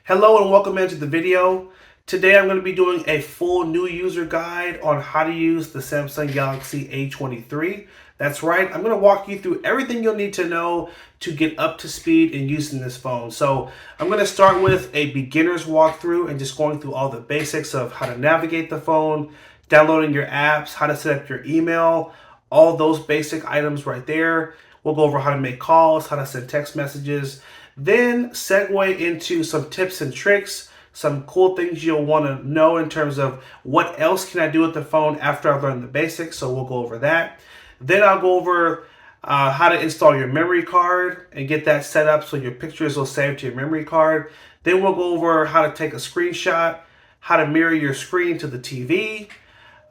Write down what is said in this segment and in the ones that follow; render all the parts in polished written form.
Hello and welcome into the video. Today I'm going to be doing a full new user guide on how to use the Samsung Galaxy A23. That's right, I'm going to walk you through everything you'll need to know to get up to speed in using this phone. So I'm going to start with a beginner's walkthrough and just going through all the basics of how to navigate the phone, downloading your apps, how to set up your email, all those basic items right there. We'll go over how to make calls, how to send text messages, then segue into some tips and tricks, some cool things you'll want to know in terms of what else can I do with the phone after I've learned the basics. So we'll go over that. Then I'll go over how to install your memory card and get that set up so your pictures will save to your memory card. Then we'll go over how to take a screenshot, how to mirror your screen to the TV,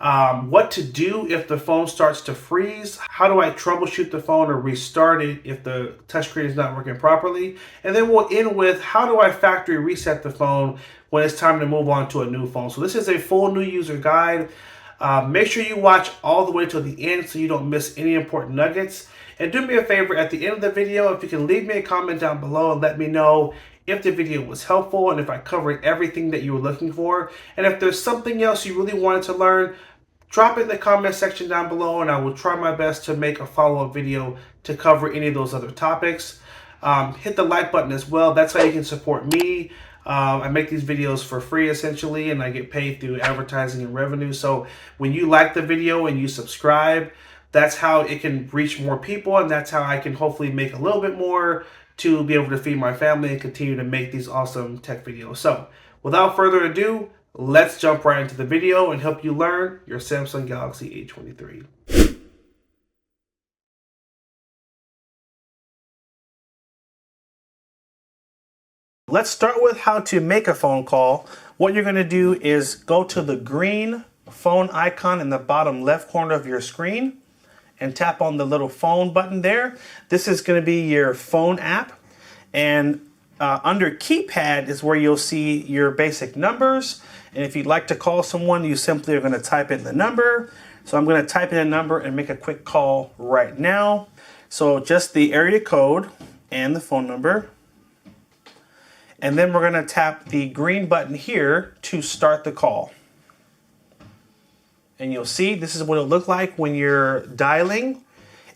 what to do if the phone starts to freeze, how do I troubleshoot the phone or restart it if the touchscreen is not working properly, and then we'll end with how do I factory reset the phone when it's time to move on to a new phone. So this is a full new user guide. Make sure you watch all the way to the end so you don't miss any important nuggets. And do me a favor, at the end of the video, if you can leave me a comment down below and let me know if the video was helpful and if I covered everything that you were looking for. And if there's something else you really wanted to learn, drop it in the comment section down below and I will try my best to make a follow-up video to cover any of those other topics. Hit the like button as well. That's how you can support me. I make these videos for free essentially, and I get paid through advertising and revenue. So when you like the video and you subscribe, that's how it can reach more people, and that's how I can hopefully make a little bit more to be able to feed my family and continue to make these awesome tech videos. So without further ado, let's jump right into the video and help you learn your Samsung Galaxy A23. Let's start with how to make a phone call. What you're going to do is go to the green phone icon in the bottom left corner of your screen and tap on the little phone button there. This is going to be your phone app, and under keypad is where you'll see your basic numbers. And if you'd like to call someone, you simply are going to type in the number. So I'm going to type in a number and make a quick call right now. So just the area code and the phone number. And then we're going to tap the green button here to start the call. And you'll see this is what it'll look like when you're dialing.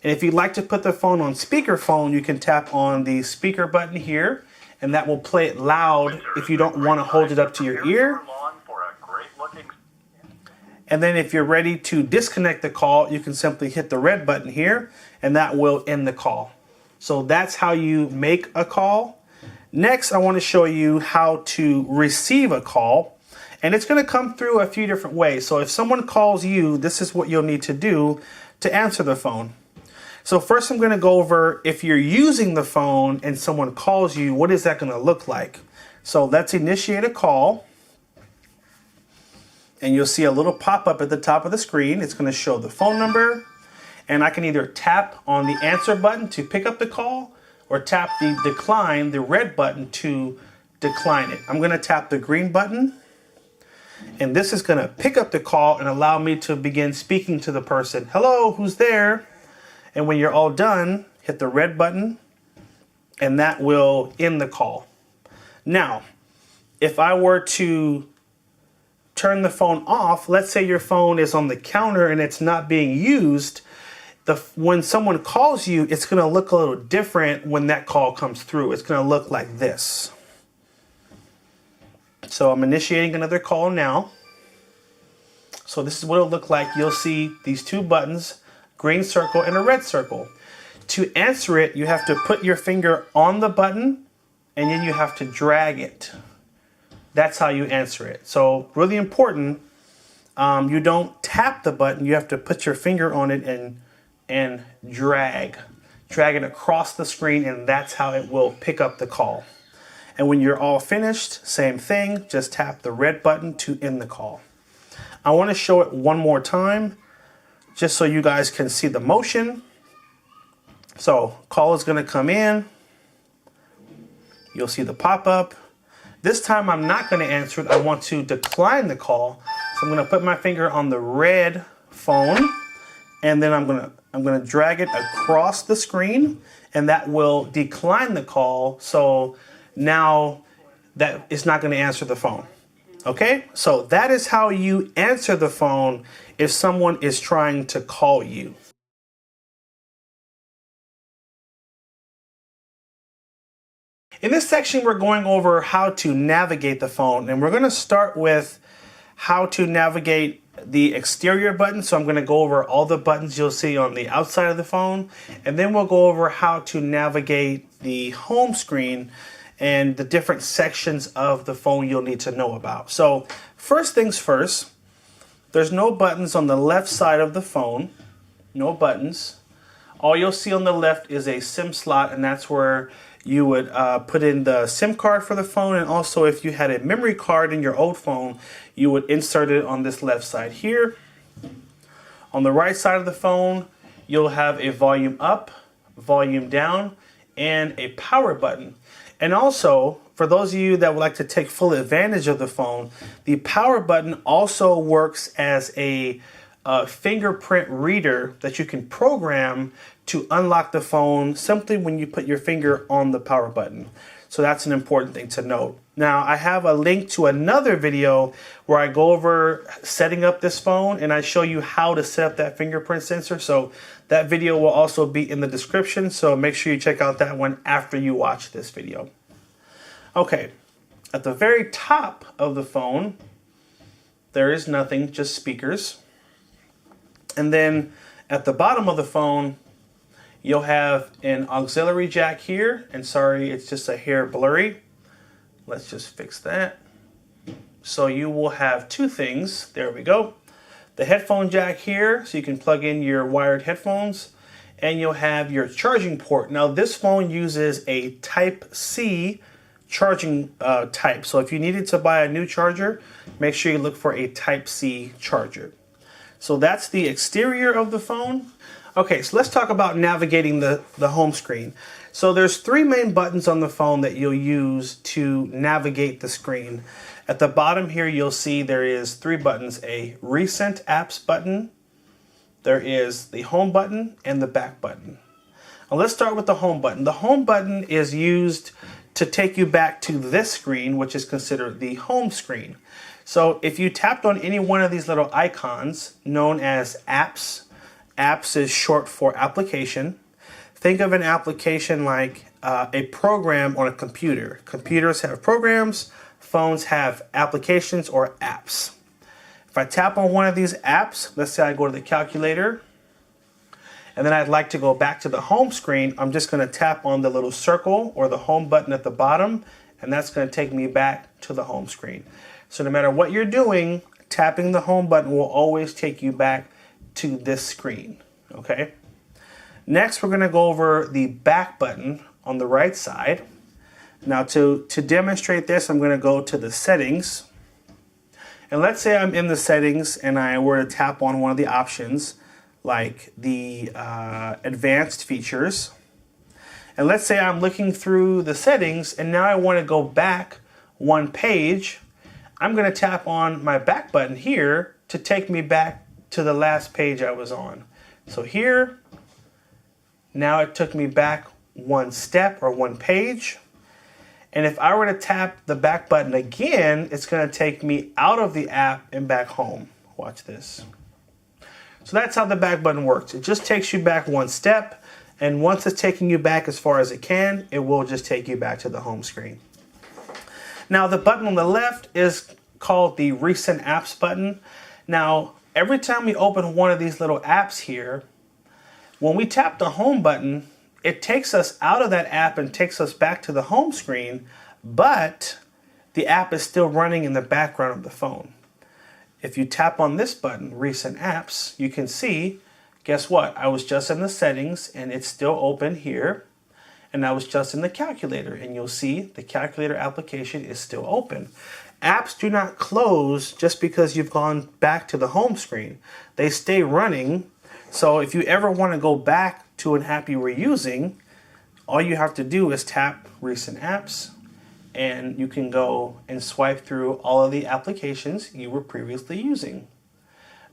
And if you'd like to put the phone on speakerphone, you can tap on the speaker button here, and that will play it loud if you don't want to hold it up to your ear. And then if you're ready to disconnect the call, you can simply hit the red button here, and that will end the call. So that's how you make a call. Next, I want to show you how to receive a call. And it's going to come through a few different ways. So if someone calls you, this is what you'll need to do to answer the phone. So first I'm going to go over if you're using the phone and someone calls you, what is that going to look like? So let's initiate a call. And you'll see a little pop-up at the top of the screen. It's going to show the phone number. And I can either tap on the answer button to pick up the call or tap the decline, the red button, to decline it. I'm going to tap the green button. And this is going to pick up the call and allow me to begin speaking to the person. Hello, who's there? And when you're all done, hit the red button, and that will end the call. Now, if I were to turn the phone off, let's say your phone is on the counter and it's not being used, when someone calls you, it's going to look a little different when that call comes through. It's going to look like this. So I'm initiating another call now. So this is what it'll look like. You'll see these two buttons, green circle and a red circle. To answer it, you have to put your finger on the button and then you have to drag it. That's how you answer it. So really important, you don't tap the button. You have to put your finger on it and drag it across the screen, and that's how it will pick up the call. And when you're all finished, same thing, just tap the red button to end the call. I want to show it one more time, just so you guys can see the motion. So call is going to come in. You'll see the pop-up. This time I'm not going to answer it. I want to decline the call. So I'm going to put my finger on the red phone, and then I'm going to drag it across the screen, and that will decline the call. So now that it's not going to answer the phone. Okay, so that is how you answer the phone if someone is trying to call you. In this section, we're going over how to navigate the phone, and we're going to start with how to navigate the exterior button. So I'm going to go over all the buttons you'll see on the outside of the phone, and then we'll go over how to navigate the home screen and the different sections of the phone you'll need to know about. So first things first, there's no buttons on the left side of the phone, no buttons. All you'll see on the left is a SIM slot, and that's where you would put in the SIM card for the phone, and also if you had a memory card in your old phone, you would insert it on this left side here. On the right side of the phone, you'll have a volume up, volume down, and a power button. And also, for those of you that would like to take full advantage of the phone, the power button also works as a fingerprint reader that you can program to unlock the phone simply when you put your finger on the power button. So that's an important thing to note. Now, I have a link to another video where I go over setting up this phone and I show you how to set up that fingerprint sensor. So that video will also be in the description. So make sure you check out that one after you watch this video. Okay, at the very top of the phone, there is nothing, just speakers. And then at the bottom of the phone, you'll have an auxiliary jack here. And sorry, it's just a hair blurry. Let's just fix that. So you will have two things. There we go. The headphone jack here, so you can plug in your wired headphones. And you'll have your charging port. Now this phone uses a Type-C charging type. So if you needed to buy a new charger, make sure you look for a Type-C charger. So that's the exterior of the phone. Okay, so let's talk about navigating the home screen. So there's three main buttons on the phone that you'll use to navigate the screen. At the bottom here, you'll see there is three buttons: a recent apps button, there is the home button, and the back button. Now let's start with the home button. The home button is used to take you back to this screen, which is considered the home screen. So if you tapped on any one of these little icons known as apps, apps is short for application. Think of an application like a program on a computer. Computers have programs, phones have applications or apps. If I tap on one of these apps, let's say I go to the calculator, and then I'd like to go back to the home screen, I'm just going to tap on the little circle or the home button at the bottom, and that's going to take me back to the home screen. So no matter what you're doing, tapping the home button will always take you back to this screen, okay? Next, we're going to go over the back button on the right side. Now to demonstrate this, I'm going to go to the settings. And let's say I'm in the settings and I were to tap on one of the options like the advanced features. And let's say I'm looking through the settings and now I want to go back one page. I'm going to tap on my back button here to take me back to the last page I was on. So here, now it took me back one step or one page. And if I were to tap the back button again, it's going to take me out of the app and back home. Watch this. So that's how the back button works. It just takes you back one step, and once it's taking you back as far as it can, it will just take you back to the home screen. Now the button on the left is called the recent apps button. Now every time we open one of these little apps here, when we tap the home button, it takes us out of that app and takes us back to the home screen, but the app is still running in the background of the phone. If you tap on this button, recent apps, you can see, guess what? I was just in the settings and it's still open here. And I was just in the calculator, and you'll see the calculator application is still open. Apps do not close just because you've gone back to the home screen. They stay running. So if you ever want to go back to an app you were using, all you have to do is tap recent apps, and you can go and swipe through all of the applications you were previously using.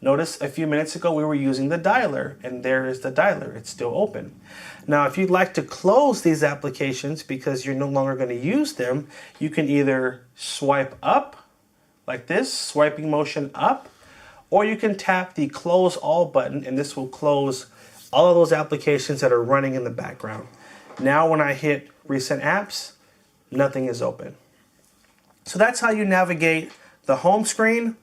Notice a few minutes ago we were using the dialer, and there is the dialer. It's still open. Now, if you'd like to close these applications because you're no longer going to use them, you can either swipe up like this, swiping motion up, or you can tap the close all button, and this will close all of those applications that are running in the background. Now when I hit recent apps, nothing is open. So that's how you navigate the home screen,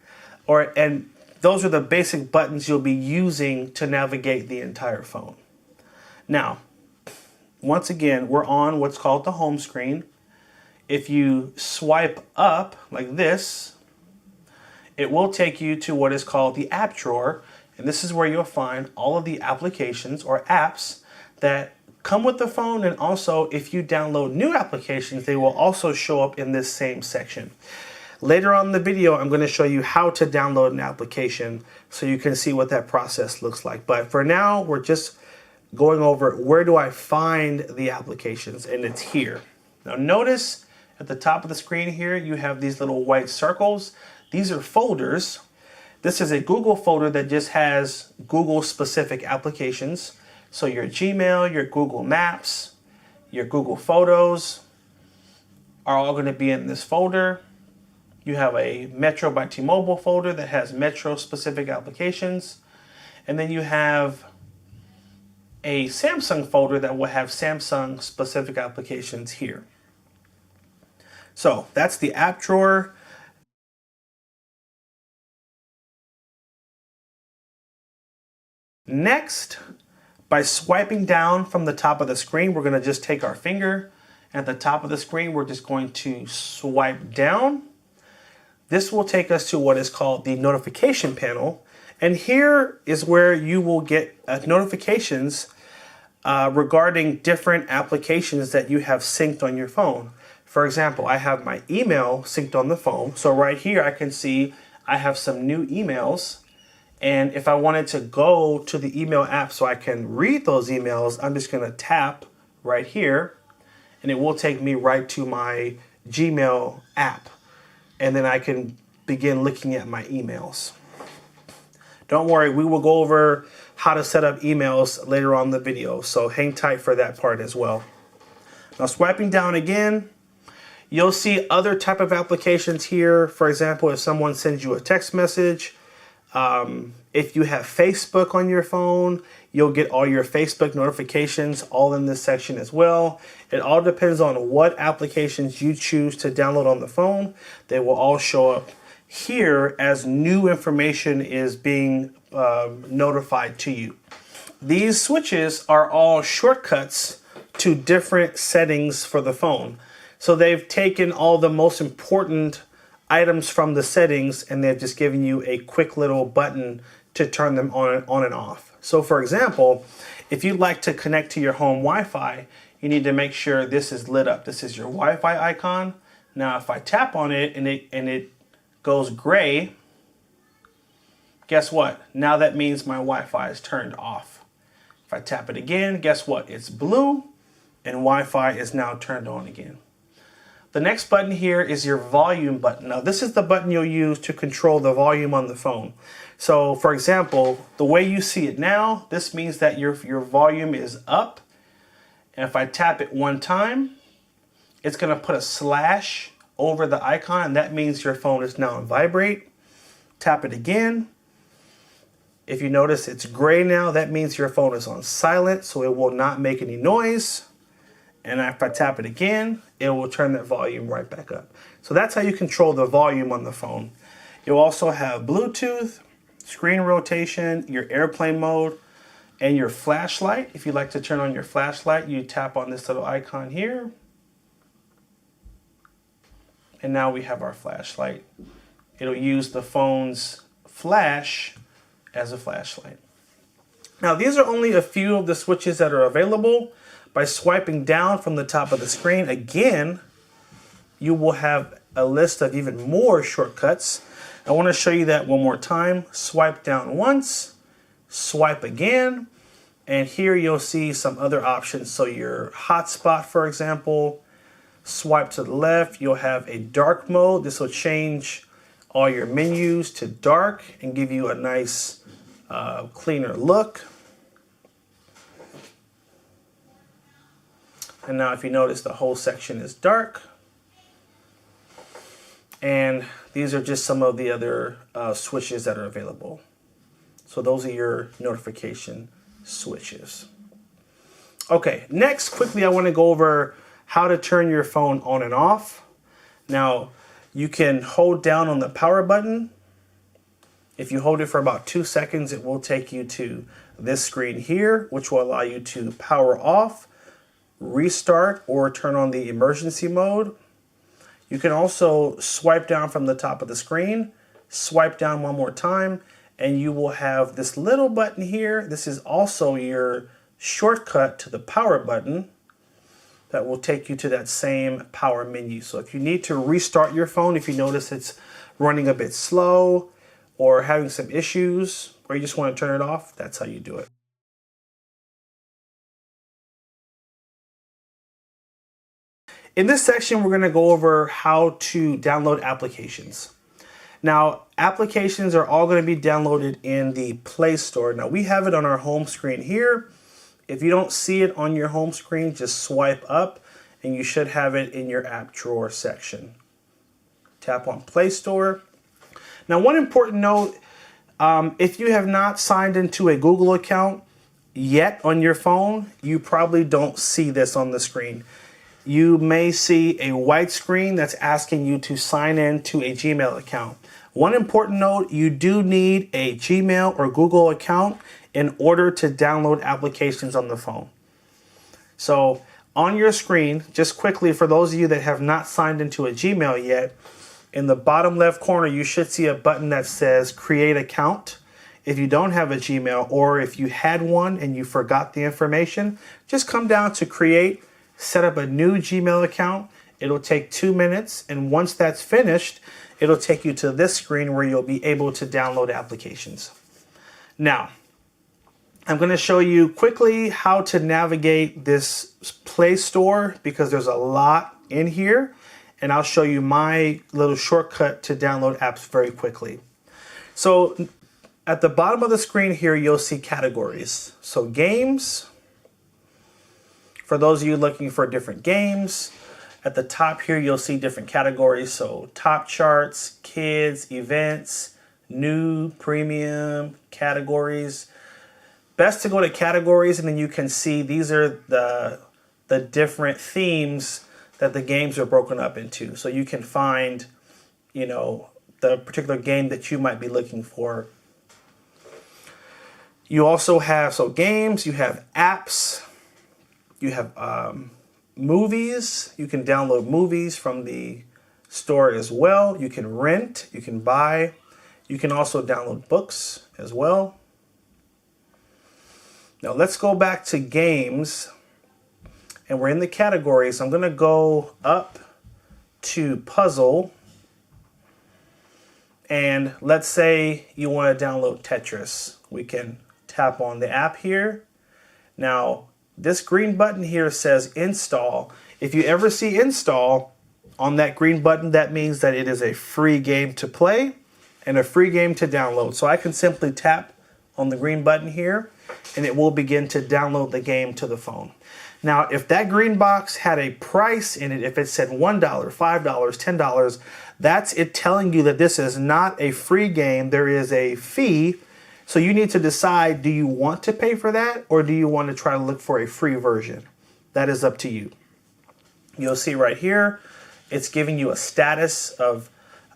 and those are the basic buttons you'll be using to navigate the entire phone. Now, once again, we're on what's called the home screen. If you swipe up like this, it will take you to what is called the app drawer, and this is where you'll find all of the applications or apps that come with the phone, and also if you download new applications, they will also show up in this same section. Later on in the video, I'm going to show you how to download an application so you can see what that process looks like. But for now, we're just going over where do I find the applications, and it's here. Now notice at the top of the screen here, you have these little white circles. These are folders. This is a Google folder that just has Google specific applications. So your Gmail, your Google Maps, your Google Photos are all going to be in this folder. You have a Metro by T-Mobile folder that has Metro specific applications. And then you have a Samsung folder that will have Samsung specific applications here. So that's the app drawer. Next, by swiping down from the top of the screen, we're going to just take our finger. At the top of the screen, we're just going to swipe down. This will take us to what is called the notification panel. And here is where you will get notifications regarding different applications that you have synced on your phone. For example, I have my email synced on the phone. So right here, I can see I have some new emails. And if I wanted to go to the email app so I can read those emails, I'm just going to tap right here, and it will take me right to my Gmail app. And then I can begin looking at my emails. Don't worry, we will go over how to set up emails later on in the video, so hang tight for that part as well. Now swiping down again, you'll see other type of applications here. For example, if someone sends you a text message, if you have Facebook on your phone, you'll get all your Facebook notifications all in this section as well. It all depends on what applications you choose to download on the phone. They will all show up here as new information is being notified to you. These switches are all shortcuts to different settings for the phone. So they've taken all the most important items from the settings, and they've just given you a quick little button to turn them on and off. So for example, if you'd like to connect to your home Wi-Fi, you need to make sure this is lit up. This is your Wi-Fi icon. Now if I tap on it and it goes gray, guess what? Now that means my Wi-Fi is turned off. If I tap it again, guess what? It's blue and Wi-Fi is now turned on again. The next button here is your volume button. Now this is the button you'll use to control the volume on the phone. So for example, the way you see it now, this means that your volume is up. And if I tap it one time, it's going to put a slash over the icon, and that means your phone is now on vibrate. Tap it again. If you notice it's gray now, that means your phone is on silent, so it will not make any noise. And if I tap it again, it will turn that volume right back up. So that's how you control the volume on the phone. You'll also have Bluetooth, screen rotation, your airplane mode, and your flashlight. If you'd like to turn on your flashlight, you tap on this little icon here. And now we have our flashlight. It'll use the phone's flash as a flashlight. Now these are only a few of the switches that are available. By swiping down from the top of the screen, again, you will have a list of even more shortcuts. I want to show you that one more time. Swipe down once, swipe again, and here you'll see some other options. So your hotspot, for example, swipe to the left, you'll have a dark mode. This will change all your menus to dark and give you a nice cleaner look. And now if you notice, the whole section is dark. And these are just some of the other switches that are available. So those are your notification switches. Okay, next, quickly, I want to go over how to turn your phone on and off. Now, you can hold down on the power button. If you hold it for about 2 seconds, it will take you to this screen here, which will allow you to power off, restart, or turn on the emergency mode. You can also swipe down from the top of the screen, swipe down one more time, and you will have this little button here. This is also your shortcut to the power button that will take you to that same power menu. So if you need to restart your phone, if you notice it's running a bit slow or having some issues, or you just want to turn it off, that's how you do it. In this section, we're going to go over how to download applications. Now, applications are all going to be downloaded in the Play Store. Now, we have it on our home screen here. If you don't see it on your home screen, just swipe up and you should have it in your app drawer section. Tap on Play Store. Now, one important note, if you have not signed into a Google account yet on your phone, you probably don't see this on the screen. You may see a white screen that's asking you to sign in to a Gmail account. One important note, you do need a Gmail or Google account in order to download applications on the phone. So on your screen, just quickly, for those of you that have not signed into a Gmail yet, in the bottom left corner, you should see a button that says Create Account. If you don't have a Gmail, or if you had one and you forgot the information, just come down to Create, set up a new Gmail account. It'll take 2 minutes, and once that's finished, it'll take you to this screen where you'll be able to download applications. Now, I'm going to show you quickly how to navigate this Play Store because there's a lot in here, and I'll show you my little shortcut to download apps very quickly. So at the bottom of the screen here, you'll see categories. So games, for those of you looking for different games. At the top here, you'll see different categories. So top charts, kids, events, new, premium, categories. Best to go to categories, and then you can see these are the different themes that the games are broken up into. So you can find, you know, the particular game that you might be looking for. You also have, so games, you have apps, you have movies. You can download movies from the store as well. You can rent, you can buy. You can also download books as well. Now let's go back to games, and we're in the categories. I'm going to go up to puzzle, and let's say you want to download Tetris. We can tap on the app here. Now this green button here says install. If you ever see install on that green button, that means that it is a free game to play and a free game to download. So I can simply tap on the green button here and it will begin to download the game to the phone. Now, if that green box had a price in it, if it said $1, $5, $10, that's it telling you that this is not a free game. There is a fee. So you need to decide, do you want to pay for that or do you want to try to look for a free version? That is up to you. You'll see right here, it's giving you a status of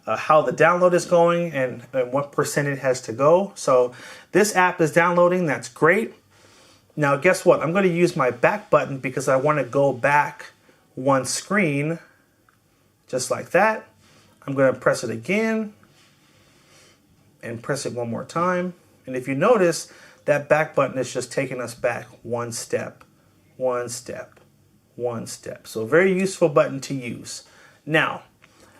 how the download is going and what percent it has to go. So this app is downloading, that's great. Now guess what? I'm going to use my back button because I want to go back one screen, just like that. I'm going to press it again and press it one more time. And if you notice, that back button is just taking us back one step, one step, one step. So very useful button to use. Now,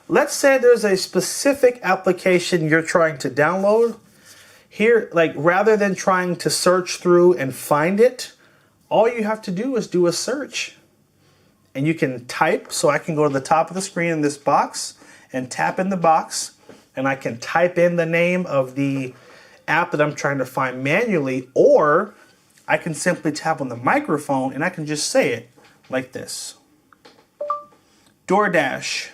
let's say there's a specific application you're trying to download. Here, like rather than trying to search through and find it, all you have to do is do a search. And you can type, so I can go to the top of the screen in this box and tap in the box and I can type in the name of the app that I'm trying to find manually, or I can simply tap on the microphone and I can just say it like this. DoorDash.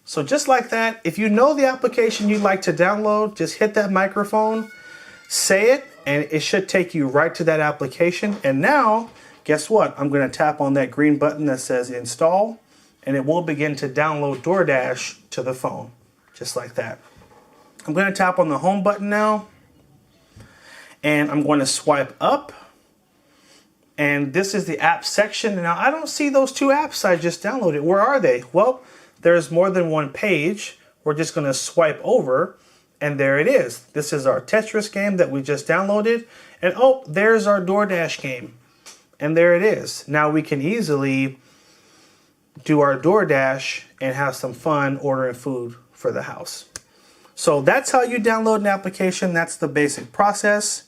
So just like that, if you know the application you'd like to download, just hit that microphone, say it, and it should take you right to that application. And now, guess what? I'm going to tap on that green button that says install, and it will begin to download DoorDash to the phone, just like that. I'm going to tap on the home button now, and I'm going to swipe up, and this is the app section. Now, I don't see those two apps I just downloaded. Where are they? Well, there's more than one page. We're just going to swipe over, and there it is. This is our Tetris game that we just downloaded, and oh, there's our DoorDash game, and there it is. Now we can easily do our DoorDash and have some fun ordering food for the house. So that's how you download an application. That's the basic process.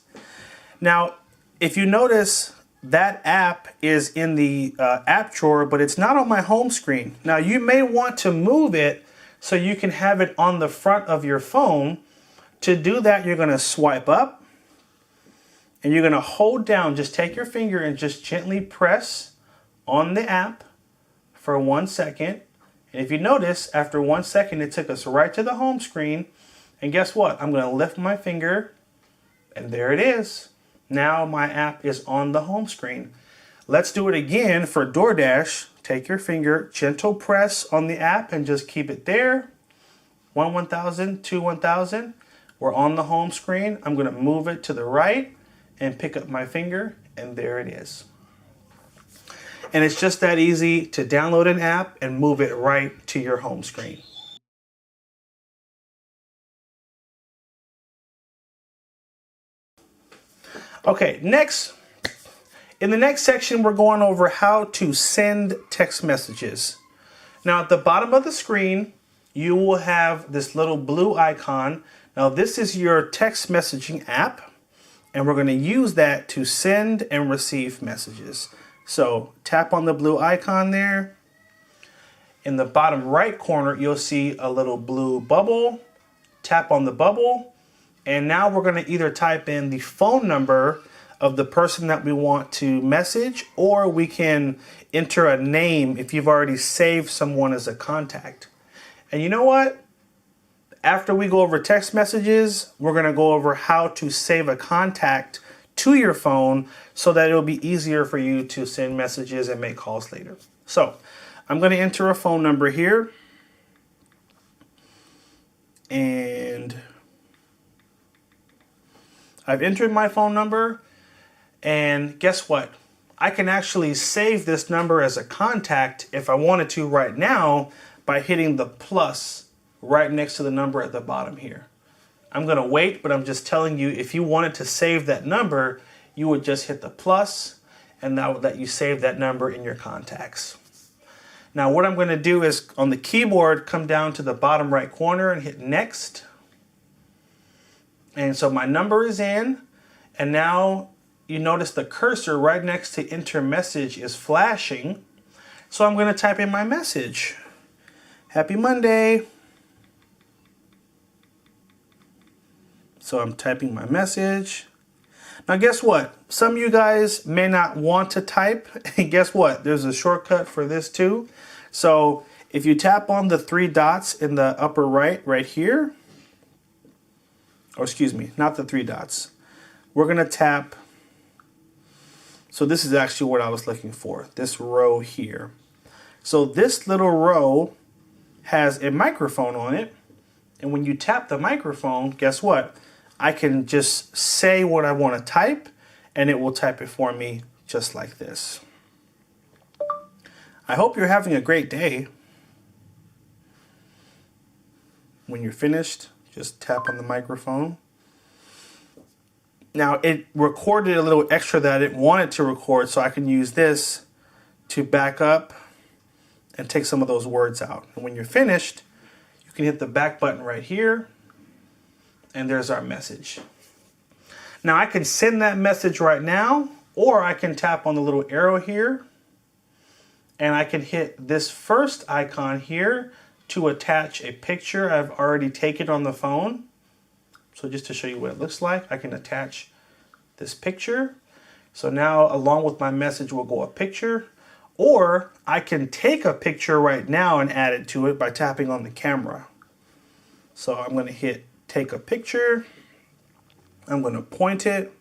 Now, if you notice, that app is in the app drawer, but it's not on my home screen. Now, you may want to move it so you can have it on the front of your phone. To do that, you're going to swipe up, and you're going to hold down. Just take your finger and just gently press on the app for 1 second. And if you notice, after 1 second, it took us right to the home screen. And guess what? I'm going to lift my finger, and there it is. Now my app is on the home screen. Let's do it again for DoorDash. Take your finger, gentle press on the app, and just keep it there. 1,000, 1,000. We're on the home screen. I'm going to move it to the right and pick up my finger, and there it is. And it's just that easy to download an app and move it right to your home screen. Okay, next, in the next section, we're going over how to send text messages. Now, at the bottom of the screen, you will have this little blue icon. Now, this is your text messaging app, and we're going to use that to send and receive messages. So, tap on the blue icon there. In the bottom right corner, you'll see a little blue bubble. Tap on the bubble. And now we're going to either type in the phone number of the person that we want to message, or we can enter a name if you've already saved someone as a contact. And you know what? After we go over text messages, we're going to go over how to save a contact to your phone so that it'll be easier for you to send messages and make calls later. So I'm going to enter a phone number here. And I've entered my phone number, and guess what? I can actually save this number as a contact if I wanted to right now by hitting the plus right next to the number at the bottom here. I'm going to wait, but I'm just telling you, if you wanted to save that number, you would just hit the plus, and that would let you save that number in your contacts. Now, what I'm going to do is on the keyboard, come down to the bottom right corner and hit next. And so my number is in, and now you notice the cursor right next to enter message is flashing. So I'm going to type in my message. Happy Monday. So I'm typing my message. Now guess what? Some of you guys may not want to type, and guess what? There's a shortcut for this too. So if you tap on the three dots in the upper right here, or excuse me, not the three dots. We're going to tap. So this is actually what I was looking for, this row here. So this little row has a microphone on it. And when you tap the microphone, guess what? I can just say what I want to type, and it will type it for me just like this. I hope you're having a great day. When you're finished, just tap on the microphone. Now, it recorded a little extra that I didn't want it to record, so I can use this to back up and take some of those words out. And when you're finished, you can hit the back button right here, and there's our message. Now, I can send that message right now, or I can tap on the little arrow here, and I can hit this first icon here to attach a picture I've already taken on the phone. So just to show you what it looks like, I can attach this picture. So now along with my message will go a picture, or I can take a picture right now and add it to it by tapping on the camera. So I'm going to hit take a picture. I'm going to point it,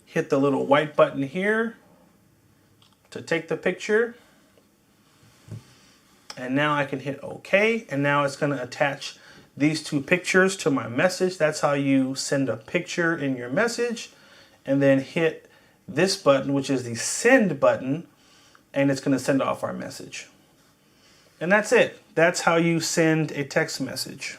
hit the little white button here to take the picture. And now I can hit OK, and now it's going to attach these two pictures to my message. That's how you send a picture in your message. And then hit this button, which is the send button, and it's going to send off our message. And that's it. That's how you send a text message.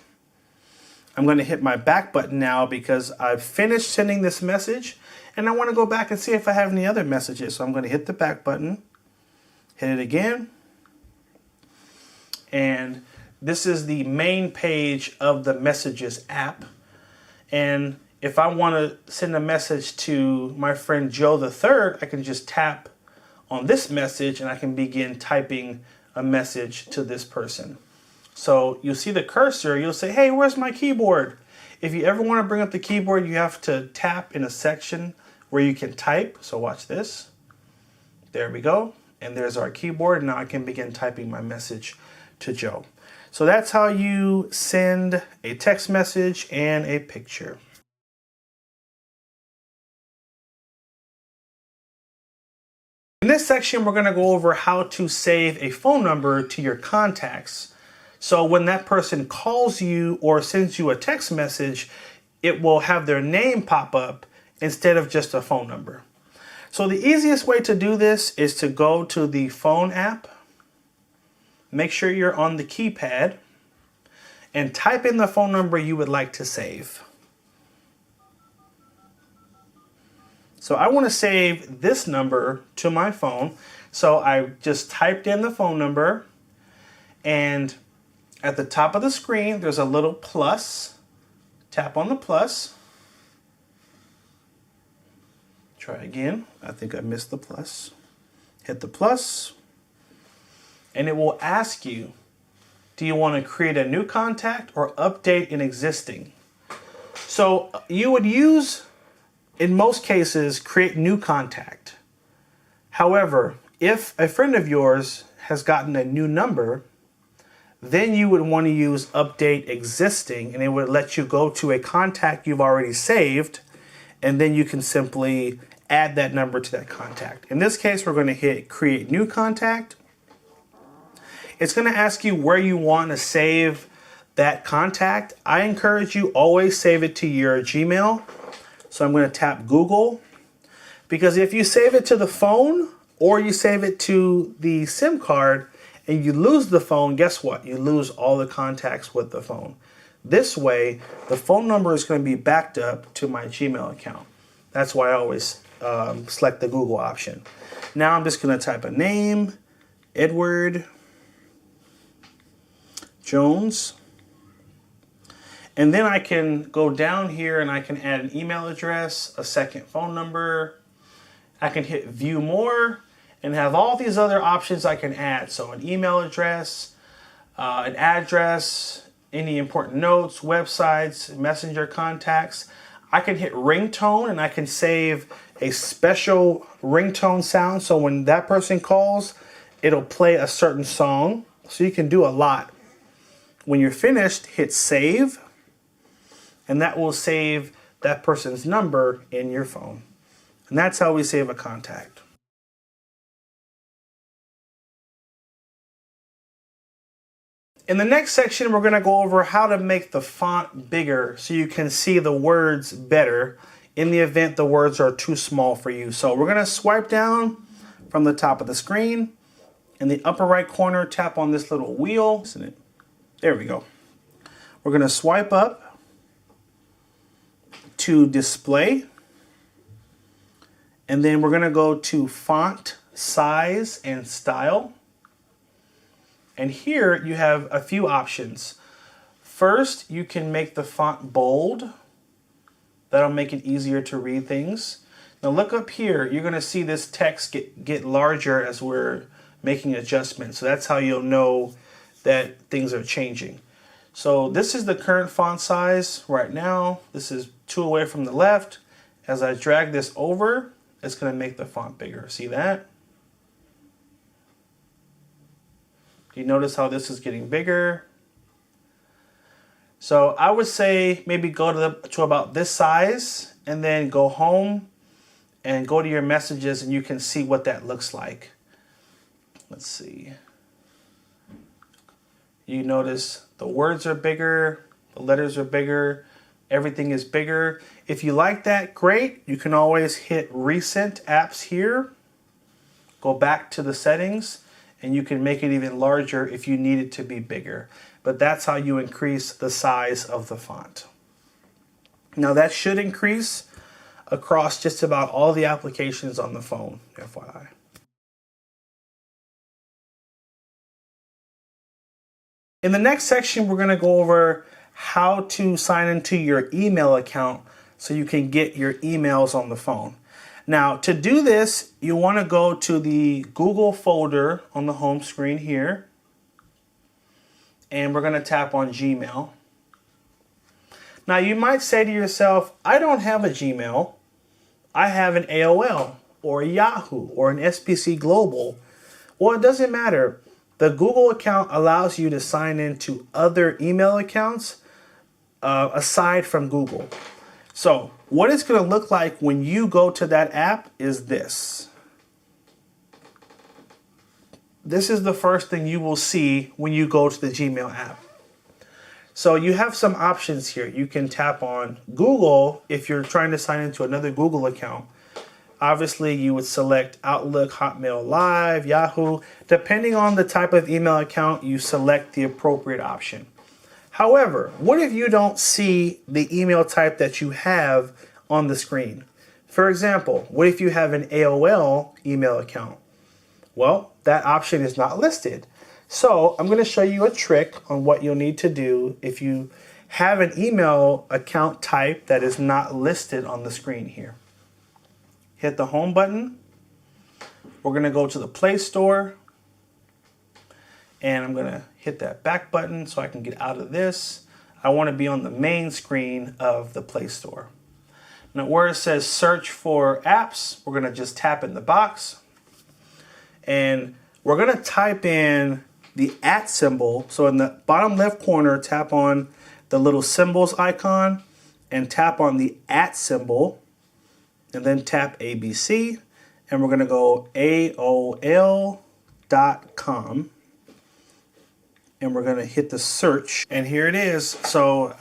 I'm going to hit my back button now because I've finished sending this message, and I want to go back and see if I have any other messages. So I'm going to hit the back button, hit it again, and this is the main page of the Messages app. And if I want to send a message to my friend Joe the Third, I can just tap on this message and I can begin typing a message to this person. So you'll see the cursor, you'll say, hey, where's my keyboard? If you ever want to bring up the keyboard, you have to tap in a section where you can type. So watch this. There we go. And there's our keyboard. Now I can begin typing my message to Joe. So that's how you send a text message and a picture. In this section, we're going to go over how to save a phone number to your contacts. So when that person calls you or sends you a text message, it will have their name pop up instead of just a phone number. So the easiest way to do this is to go to the phone app. Make sure you're on the keypad and type in the phone number you would like to save. So I want to save this number to my phone. So I just typed in the phone number, and at the top of the screen, there's a little plus. Tap on the plus. Try again. I think I missed the plus. Hit the plus. And it will ask you, do you want to create a new contact or update an existing? So you would use, in most cases, create new contact. However, if a friend of yours has gotten a new number, then you would want to use update existing, and it would let you go to a contact you've already saved, and then you can simply add that number to that contact. In this case, we're going to hit create new contact. It's going to ask you where you want to save that contact. I encourage you always save it to your Gmail. So I'm going to tap Google, because if you save it to the phone or you save it to the SIM card and you lose the phone, guess what? You lose all the contacts with the phone. This way, the phone number is going to be backed up to my Gmail account. That's why I always select the Google option. Now I'm just going to type a name, Edward Jones. And then I can go down here and I can add an email address, a second phone number. I can hit view more and have all these other options I can add. So an email address, an address, any important notes, websites, messenger contacts. I can hit ringtone and I can save a special ringtone sound. So when that person calls, it'll play a certain song. So you can do a lot. When you're finished, hit save. And that will save that person's number in your phone. And that's how we save a contact. In the next section, we're going to go over how to make the font bigger so you can see the words better in the event the words are too small for you. So we're going to swipe down from the top of the screen. In the upper right corner, tap on this little wheel. There we go. We're going to swipe up to display. And then we're going to go to font size and style. And here you have a few options. First, you can make the font bold. That'll make it easier to read things. Now look up here. You're going to see this text get larger as we're making adjustments. So that's how you'll know that things are changing. So this is the current font size right now. This is 2 away from the left. As I drag this over, it's going to make the font bigger. See that? You notice how this is getting bigger? So I would say maybe go to about this size and then go home and go to your messages and you can see what that looks like. Let's see. You notice the words are bigger, the letters are bigger, everything is bigger. If you like that, great. You can always hit Recent Apps here, go back to the settings, and you can make it even larger if you need it to be bigger. But that's how you increase the size of the font. Now that should increase across just about all the applications on the phone, FYI. In the next section, we're going to go over how to sign into your email account so you can get your emails on the phone. Now, to do this, you want to go to the Google folder on the home screen here, and we're going to tap on Gmail. Now, you might say to yourself, I don't have a Gmail. I have an AOL or a Yahoo or an SPC Global. Well, it doesn't matter. The Google account allows you to sign into other email accounts aside from Google. So what it's going to look like when you go to that app is this. This is the first thing you will see when you go to the Gmail app. So you have some options here. You can tap on Google if you're trying to sign into another Google account. Obviously, you would select Outlook, Hotmail Live, Yahoo. Depending on the type of email account, you select the appropriate option. However, what if you don't see the email type that you have on the screen? For example, what if you have an AOL email account? Well, that option is not listed. So I'm going to show you a trick on what you'll need to do if you have an email account type that is not listed on the screen here. Hit the home button. We're going to go to the Play Store. And I'm going to hit that back button so I can get out of this. I want to be on the main screen of the Play Store. Now where it says search for apps, we're going to just tap in the box. And we're going to type in the @ symbol. So in the bottom left corner, tap on the little symbols icon and tap on the @ symbol. And then tap ABC, and we're going to go AOL.com, and we're going to hit the search, and here it is. So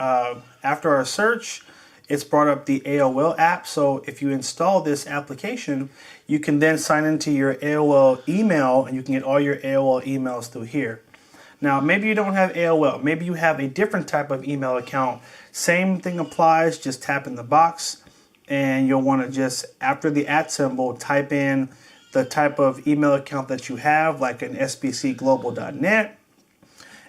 after our search, it's brought up the AOL app. So if you install this application, you can then sign into your AOL email, and you can get all your AOL emails through here. Now, maybe you don't have AOL. Maybe you have a different type of email account. Same thing applies, just tap in the box. And you'll want to just, after the @ symbol, type in the type of email account that you have, like an spcglobal.net.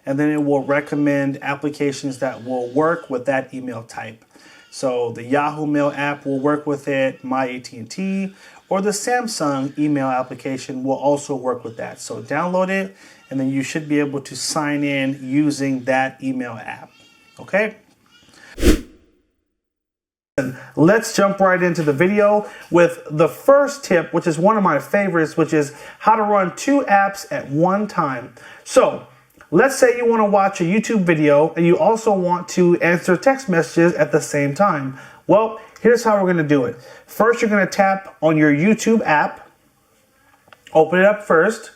And then it will recommend applications that will work with that email type. So the Yahoo Mail app will work with it, my A23, or the Samsung email application will also work with that. So download it, and then you should be able to sign in using that email app. Okay? Let's jump right into the video with the first tip, which is one of my favorites, which is how to run 2 apps at one time. So let's say you want to watch a YouTube video and you also want to answer text messages at the same time. Well, here's how we're going to do it. First, you're going to tap on your YouTube app. Open it up first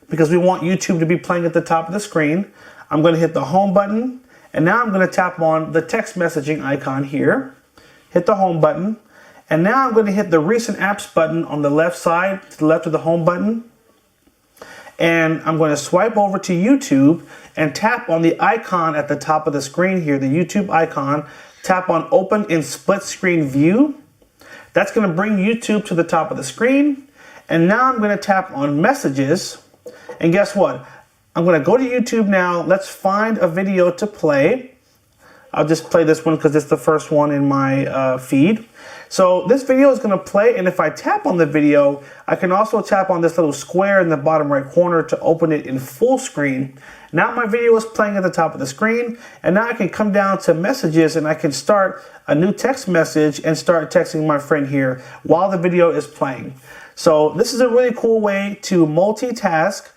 because we want YouTube to be playing at the top of the screen. I'm going to hit the home button, and now I'm going to tap on the text messaging icon here. Hit the home button, and now I'm going to hit the recent apps button on the left side, to the left of the home button, and I'm going to swipe over to YouTube and tap on the icon at the top of the screen here, the YouTube icon. Tap on open in split screen view. That's going to bring YouTube to the top of the screen, and now I'm going to tap on messages, and guess what? I'm going to go to YouTube now. Let's find a video to play. I'll just play this one because it's the first one in my feed. So this video is going to play, and if I tap on the video, I can also tap on this little square in the bottom right corner to open it in full screen. Now my video is playing at the top of the screen, and now I can come down to messages and I can start a new text message and start texting my friend here while the video is playing. So this is a really cool way to multitask.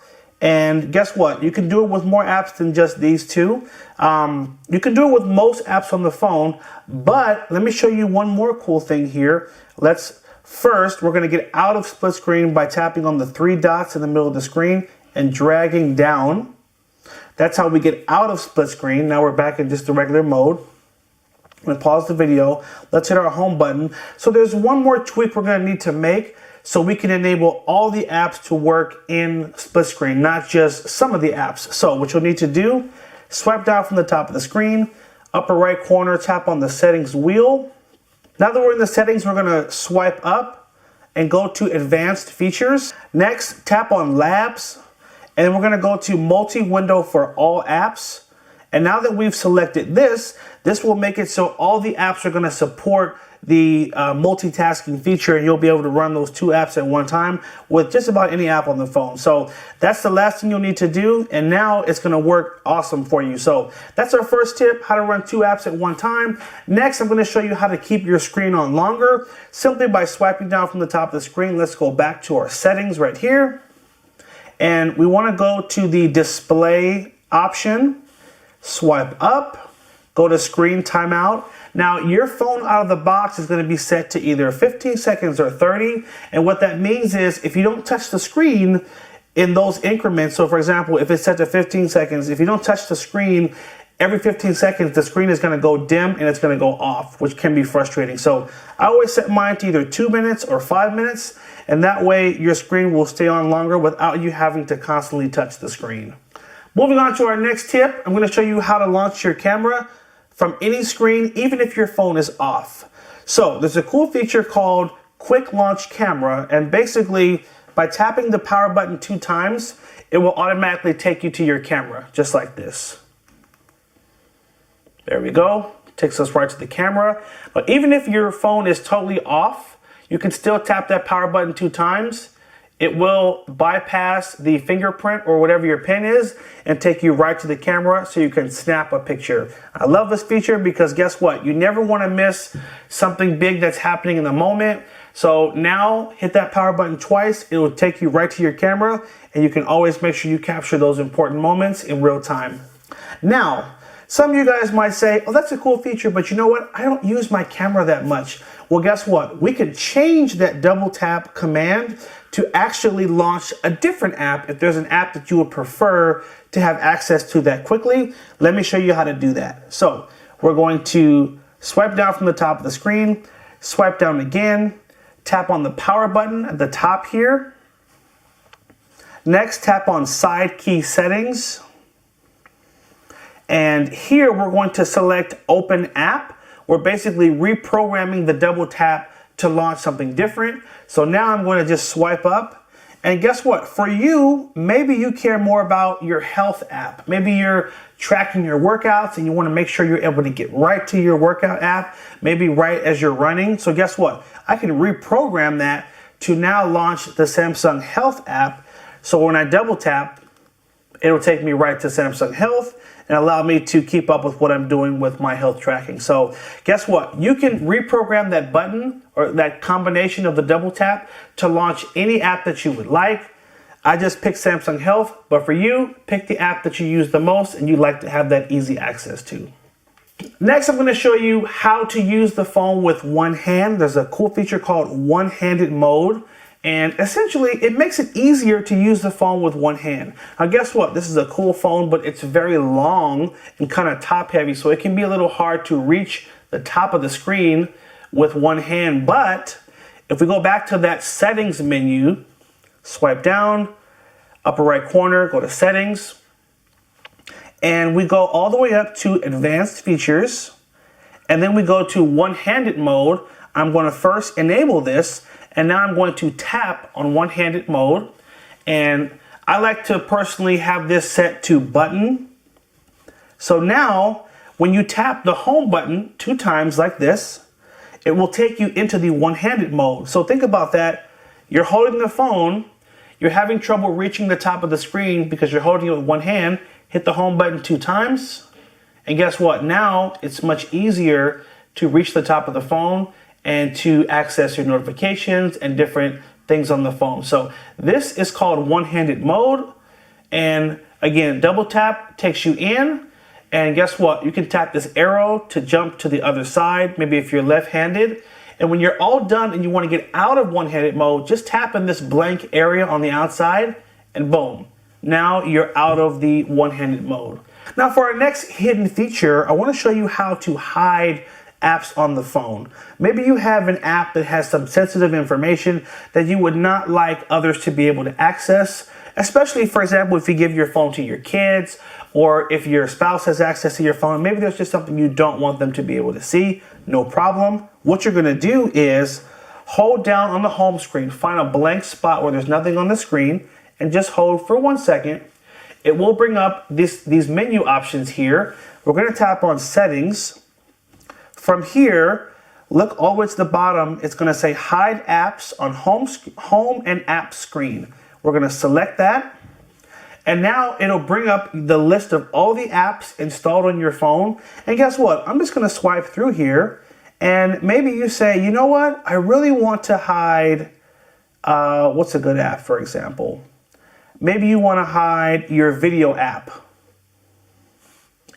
And guess what? You can do it with more apps than just these two. You can do it with most apps on the phone, but let me show you one more cool thing here. First, we're going to get out of split screen by tapping on the three dots in the middle of the screen and dragging down. That's how we get out of split screen. Now we're back in just the regular mode. I'm going to pause the video. Let's hit our home button. So there's one more tweak we're going to need to make, so we can enable all the apps to work in split screen, not just some of the apps. So what you'll need to do, swipe down from the top of the screen, upper right corner, tap on the settings wheel. Now that we're in the settings, we're gonna swipe up and go to advanced features. Next, tap on labs, and then we're gonna go to multi-window for all apps. And now that we've selected this will make it so all the apps are gonna support the multitasking feature, and you'll be able to run those two apps at one time with just about any app on the phone. So that's the last thing you'll need to do, and now it's going to work awesome for you. So that's our first tip, how to run two apps at one time. Next, I'm going to show you how to keep your screen on longer simply by swiping down from the top of the screen. Let's go back to our settings right here, and we want to go to the display option, swipe up, go to screen timeout. Now, your phone out of the box is going to be set to either 15 seconds or 30. And what that means is if you don't touch the screen in those increments, so for example, if it's set to 15 seconds, if you don't touch the screen every 15 seconds, the screen is going to go dim and it's going to go off, which can be frustrating. So I always set mine to either 2 minutes or 5 minutes. And that way your screen will stay on longer without you having to constantly touch the screen. Moving on to our next tip, I'm going to show you how to launch your camera from any screen, even if your phone is off. So there's a cool feature called Quick Launch Camera, and basically by tapping the power button 2 times, it will automatically take you to your camera, just like this. There we go, takes us right to the camera. But even if your phone is totally off, you can still tap that power button 2 times. It will bypass the fingerprint or whatever your pin is and take you right to the camera so you can snap a picture. I love this feature because guess what? You never want to miss something big that's happening in the moment. So now hit that power button twice. It will take you right to your camera, and you can always make sure you capture those important moments in real time. Now, some of you guys might say, oh, that's a cool feature, but you know what? I don't use my camera that much. Well, guess what? We can change that double tap command to actually launch a different app if there's an app that you would prefer to have access to that quickly. Let me show you how to do that. So we're going to swipe down from the top of the screen, swipe down again, tap on the power button at the top here. Next, tap on side key settings. And here we're going to select open app. We're basically reprogramming the double tap to launch something different. So now I'm going to just swipe up. And guess what? For you, maybe you care more about your health app. Maybe you're tracking your workouts and you want to make sure you're able to get right to your workout app, maybe right as you're running. So guess what? I can reprogram that to now launch the Samsung Health app. So when I double tap, it'll take me right to Samsung Health and allow me to keep up with what I'm doing with my health tracking. So guess what? You can reprogram that button or that combination of the double tap to launch any app that you would like. I just picked Samsung Health, but for you, pick the app that you use the most and you like to have that easy access to. Next, I'm going to show you how to use the phone with one hand. There's a cool feature called one-handed mode. And essentially, it makes it easier to use the phone with one hand. Now, guess what? This is a cool phone, but it's very long and kind of top heavy, so it can be a little hard to reach the top of the screen with one hand. But if we go back to that settings menu, swipe down, upper right corner, go to settings, and we go all the way up to advanced features, and then we go to one-handed mode. I'm going to first enable this. And now I'm going to tap on one-handed mode. And I like to personally have this set to button. So now When you tap the home button 2 times like this, it will take you into the one-handed mode. So think about that. You're holding the phone, you're having trouble reaching the top of the screen because you're holding it with one hand. Hit the home button 2 times, and guess what? Now it's much easier to reach the top of the phone and to access your notifications and different things on the phone. So this is called one-handed mode. And again, double tap takes you in. And guess what? You can tap this arrow to jump to the other side, maybe if you're left-handed. And when you're all done and you want to get out of one-handed mode, just tap in this blank area on the outside and boom. Now you're out of the one-handed mode. Now for our next hidden feature, I want to show you how to hide apps on the phone. Maybe you have an app that has some sensitive information that you would not like others to be able to access, especially, for example, if you give your phone to your kids or if your spouse has access to your phone. Maybe there's just something you don't want them to be able to see. No problem. What you're going to do is hold down on the home screen, find a blank spot where there's nothing on the screen, and just hold for 1 second. It will bring up these menu options here. We're going to tap on settings. From here, look all the way to the bottom. It's going to say hide apps on home and app screen. We're going to select that. And now it'll bring up the list of all the apps installed on your phone. And guess what? I'm just going to swipe through here. And maybe you say, you know what? I really want to hide, what's a good app, for example? Maybe you want to hide your video app.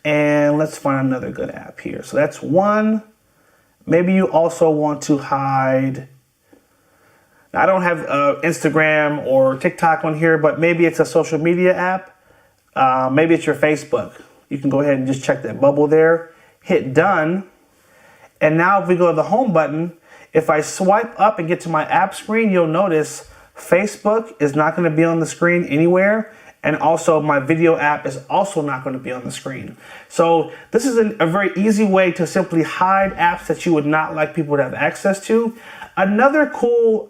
And let's find another good app here. So that's one. Maybe you also want to hide. I don't have Instagram or TikTok on here, but maybe it's a social media app. Maybe it's your Facebook. You can go ahead and just check that bubble there. Hit done. And now if we go to the home button, if I swipe up and get to my app screen, you'll notice Facebook is not going to be on the screen anywhere. And also my video app is also not going to be on the screen. So this is a very easy way to simply hide apps that you would not like people to have access to. Another cool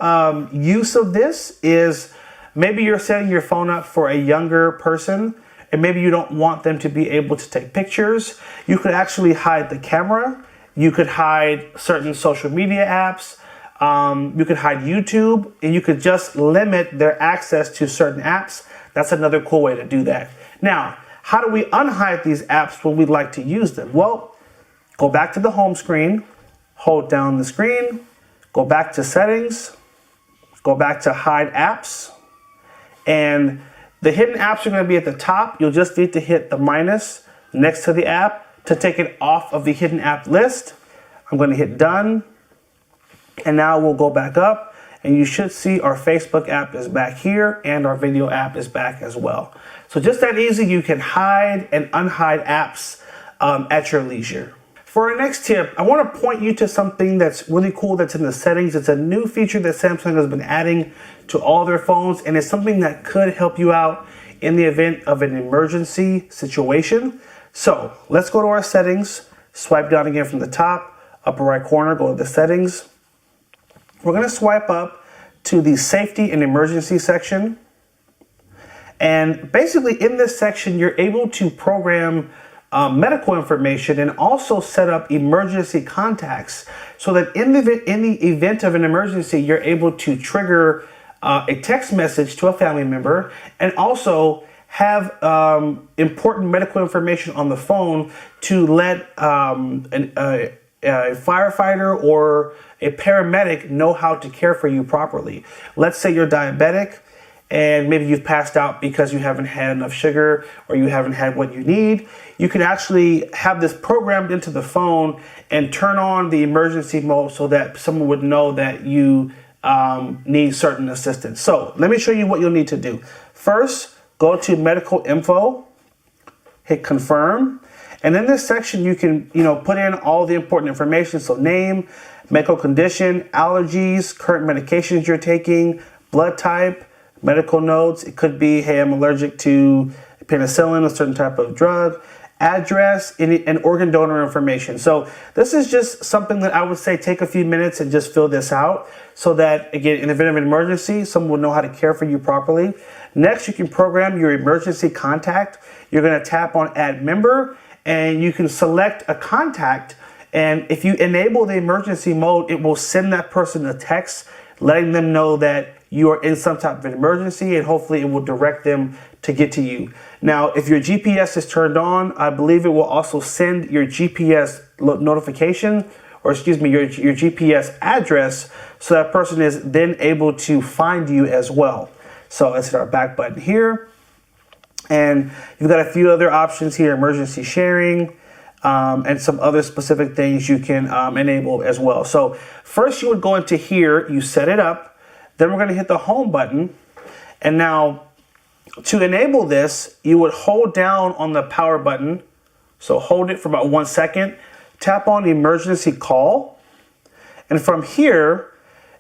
use of this is maybe you're setting your phone up for a younger person and maybe you don't want them to be able to take pictures. You could actually hide the camera. You could hide certain social media apps. You could hide YouTube, and you could just limit their access to certain apps. That's another cool way to do that. Now, how do we unhide these apps when we'd like to use them? Well, go back to the home screen, hold down the screen, go back to settings, go back to hide apps, and the hidden apps are going to be at the top. You'll just need to hit the minus next to the app to take it off of the hidden app list. I'm going to hit done, and now we'll go back up. And you should see our Facebook app is back here and our video app is back as well. So just that easy, you can hide and unhide apps at your leisure. For our next tip, I want to point you to something that's really cool that's in the settings. It's a new feature that Samsung has been adding to all their phones, and it's something that could help you out in the event of an emergency situation. So let's go to our settings, swipe down again from the top, upper right corner, go to the settings. We're going to swipe up to the safety and emergency section. And basically in this section, you're able to program medical information and also set up emergency contacts so that in the event of an emergency, you're able to trigger a text message to a family member and also have important medical information on the phone to let a firefighter or a paramedic know how to care for you properly. Let's say you're diabetic and maybe you've passed out because you haven't had enough sugar or you haven't had what you need. You can actually have this programmed into the phone and turn on the emergency mode so that someone would know that you need certain assistance. So let me show you what you'll need to do. First, go to medical info, hit confirm. And in this section, you can, put in all the important information. So name, medical condition, allergies, current medications you're taking, blood type, medical notes. It could be, hey, I'm allergic to penicillin, a certain type of drug, address, and organ donor information. So this is just something that I would say take a few minutes and just fill this out so that, again, in the event of an emergency, someone will know how to care for you properly. Next, you can program your emergency contact. You're going to tap on add member. and you can select a contact. And if you enable the emergency mode, it will send that person a text letting them know that you are in some type of an emergency, and hopefully it will direct them to get to you. Now, if your GPS is turned on, I believe it will also send your GPS notification, or excuse me, your GPS address, so that person is then able to find you as well. So let's hit our back button here. And you've got a few other options here, emergency sharing, and some other specific things you can enable as well. So first you would go into here, you set it up, then we're gonna hit the home button. And now to enable this, you would hold down on the power button. So hold it for about 1 second, tap on emergency call. And from here,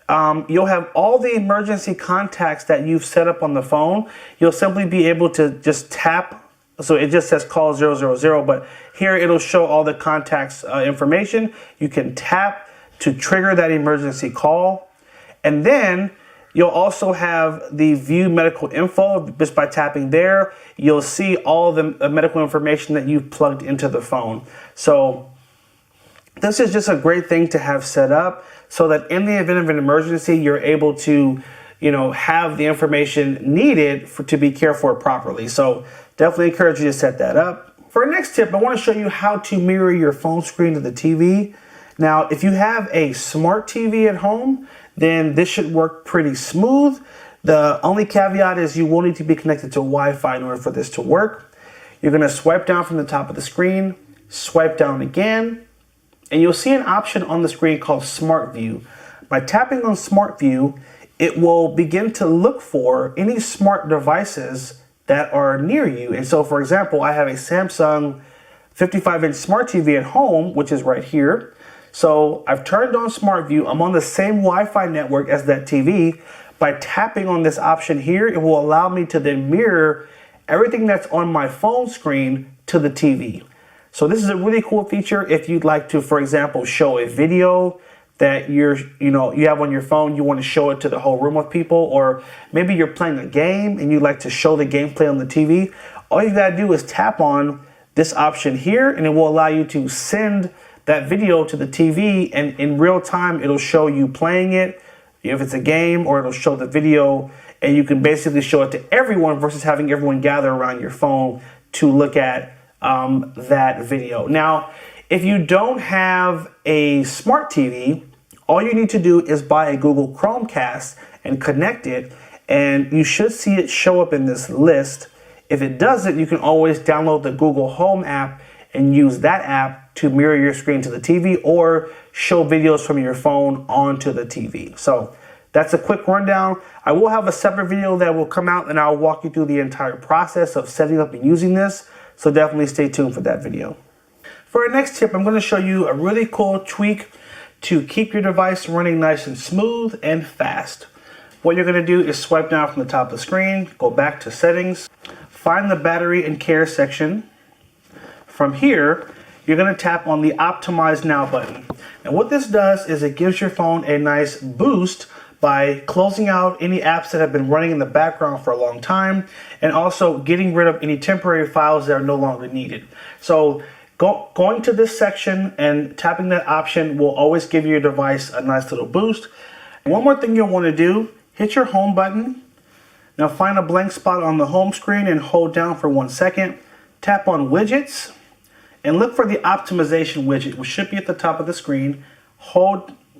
you'll have all the emergency contacts that you've set up on the phone. You'll simply be able to just tap. So it just says call 000, but here it'll show all the contacts information. You can tap to trigger that emergency call. And then you'll also have the view medical info. Just by tapping there, you'll see all the medical information that you've plugged into the phone. So this is just a great thing to have set up so that in the event of an emergency, you're able to, have the information needed to be cared for properly. So definitely encourage you to set that up. For our next tip, I want to show you how to mirror your phone screen to the TV. Now, if you have a smart TV at home, then this should work pretty smooth. The only caveat is you will need to be connected to Wi-Fi in order for this to work. You're going to swipe down from the top of the screen, swipe down again, and you'll see an option on the screen called Smart View. By tapping on Smart View, it will begin to look for any smart devices that are near you. And so, for example, I have a Samsung 55-inch smart TV at home, which is right here. So I've turned on Smart View. I'm on the same Wi-Fi network as that TV. By tapping on this option here, it will allow me to then mirror everything that's on my phone screen to the TV. So this is a really cool feature if you'd like to, for example, show a video that you have on your phone, you want to show it to the whole room of people, or maybe you're playing a game and you'd like to show the gameplay on the TV. All you gotta do is tap on this option here, and it will allow you to send that video to the TV, and in real time it'll show you playing it, if it's a game, or it'll show the video, and you can basically show it to everyone versus having everyone gather around your phone to look at that video. Now, if you don't have a smart TV, all you need to do is buy a Google Chromecast and connect it, and you should see it show up in this list. If it doesn't, you can always download the Google Home app and use that app to mirror your screen to the TV or show videos from your phone onto the TV. So that's a quick rundown. I will have a separate video that will come out, and I'll walk you through the entire process of setting up and using this. So definitely stay tuned for that video. For our next tip, I'm going to show you a really cool tweak to keep your device running nice and smooth and fast. What you're going to do is swipe down from the top of the screen, go back to settings, find the battery and care section. From here, you're going to tap on the Optimize Now button. And what this does is it gives your phone a nice boost by closing out any apps that have been running in the background for a long time, and also getting rid of any temporary files that are no longer needed. So going to this section and tapping that option will always give your device a nice little boost. One more thing you'll want to do, hit your home button. Now find a blank spot on the home screen and hold down for 1 second. Tap on widgets and look for the optimization widget, which should be at the top of the screen.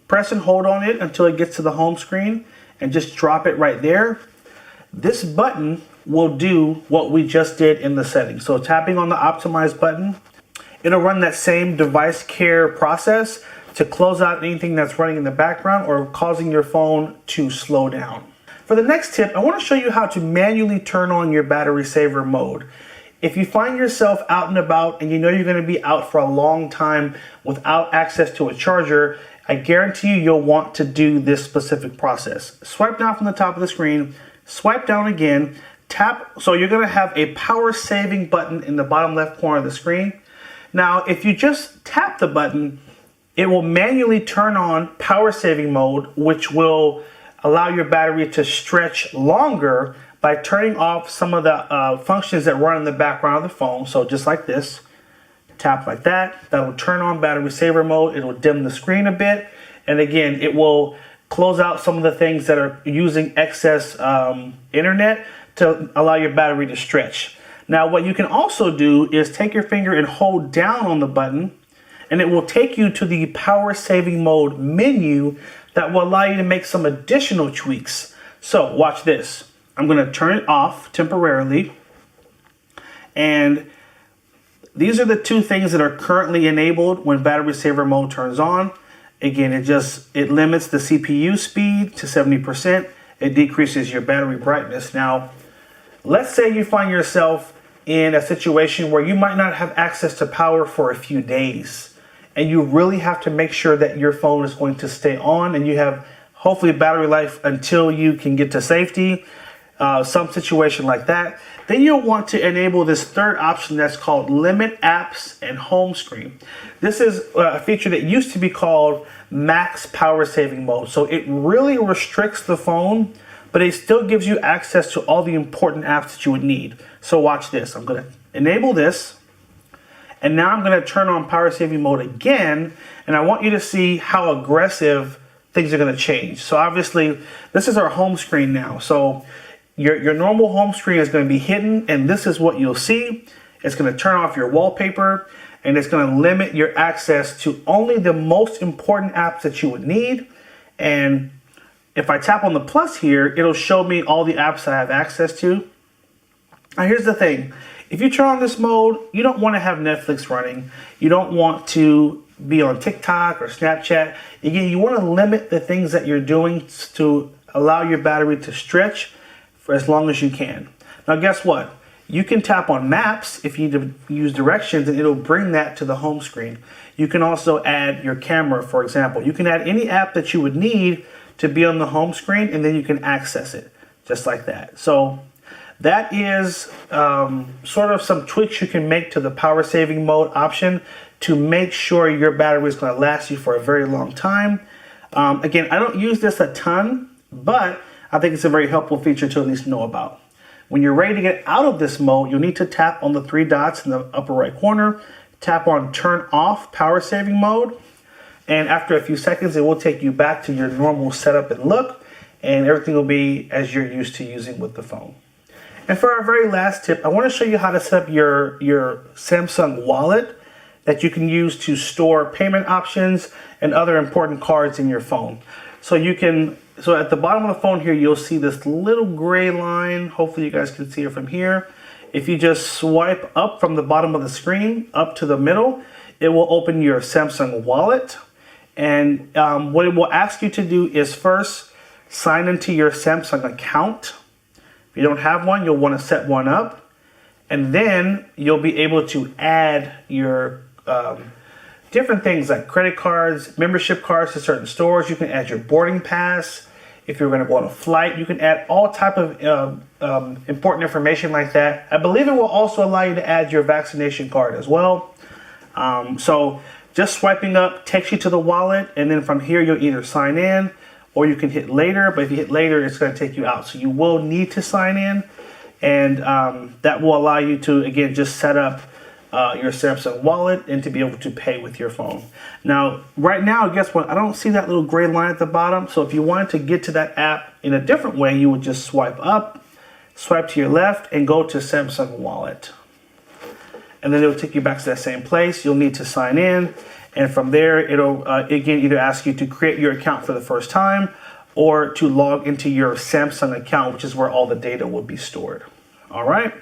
Press and hold on it until it gets to the home screen, and just drop it right there. This button will do what we just did in the settings. So tapping on the Optimize button, it'll run that same device care process to close out anything that's running in the background or causing your phone to slow down. For the next tip, I want to show you how to manually turn on your battery saver mode. If you find yourself out and about and you know you're going to be out for a long time without access to a charger, I guarantee you'll want to do this specific process. Swipe down from the top of the screen, swipe down again, tap. So you're going to have a power saving button in the bottom left corner of the screen. Now, if you just tap the button, it will manually turn on power saving mode, which will allow your battery to stretch longer by turning off some of the functions that run in the background of the phone. So just like this, Tap like that. That will turn on battery saver mode. It will dim the screen a bit. And again, it will close out some of the things that are using excess internet to allow your battery to stretch. Now, what you can also do is take your finger and hold down on the button, and it will take you to the power saving mode menu that will allow you to make some additional tweaks. So watch this. I'm going to turn it off temporarily. And these are the two things that are currently enabled when battery saver mode turns on. Again, it limits the CPU speed to 70%. It decreases your battery brightness. Now, let's say you find yourself in a situation where you might not have access to power for a few days, and you really have to make sure that your phone is going to stay on and you have hopefully battery life until you can get to safety, some situation like that. Then you'll want to enable this third option that's called Limit Apps and Home Screen. This is a feature that used to be called Max Power Saving Mode. So it really restricts the phone, but it still gives you access to all the important apps that you would need. So watch this. I'm going to enable this. And now I'm going to turn on power saving mode again. And I want you to see how aggressive things are going to change. So obviously, this is our home screen now. So your normal home screen is going to be hidden, and this is what you'll see. It's going to turn off your wallpaper, and it's going to limit your access to only the most important apps that you would need. And if I tap on the plus here, it'll show me all the apps I have access to. Now here's the thing. If you turn on this mode, you don't want to have Netflix running. You don't want to be on TikTok or Snapchat. Again, you want to limit the things that you're doing to allow your battery to stretch for as long as you can. Now guess what? You can tap on maps if you need to use directions, and it'll bring that to the home screen. You can also add your camera, for example. You can add any app that you would need to be on the home screen, and then you can access it just like that. So that is sort of some tweaks you can make to the power saving mode option to make sure your battery is going to last you for a very long time. Again, I don't use this a ton, but I think it's a very helpful feature to at least know about. When you're ready to get out of this mode, you'll need to tap on the three dots in the upper right corner, tap on turn off power saving mode, and after a few seconds, it will take you back to your normal setup and look, and everything will be as you're used to using with the phone. And for our very last tip, I want to show you how to set up your Samsung wallet that you can use to store payment options and other important cards in your phone. So at the bottom of the phone here, you'll see this little gray line. Hopefully you guys can see it from here. If you just swipe up from the bottom of the screen up to the middle, it will open your Samsung wallet. And what it will ask you to do is first sign into your Samsung account. If you don't have one, you'll want to set one up. And then you'll be able to add your different things like credit cards, membership cards to certain stores. You can add your boarding pass. If you're going to go on a flight, you can add all type of important information like that. I believe it will also allow you to add your vaccination card as well. So just swiping up takes you to the wallet, and then from here you'll either sign in or you can hit later, but if you hit later, it's going to take you out. So you will need to sign in, and that will allow you to, again, just set up your Samsung wallet and to be able to pay with your phone. Now, right now, guess what? I don't see that little gray line at the bottom. So if you wanted to get to that app in a different way, you would just swipe up, swipe to your left, and go to Samsung Wallet. And then it will take you back to that same place. You'll need to sign in. And from there, it'll, again, either ask you to create your account for the first time or to log into your Samsung account, which is where all the data will be stored. All right.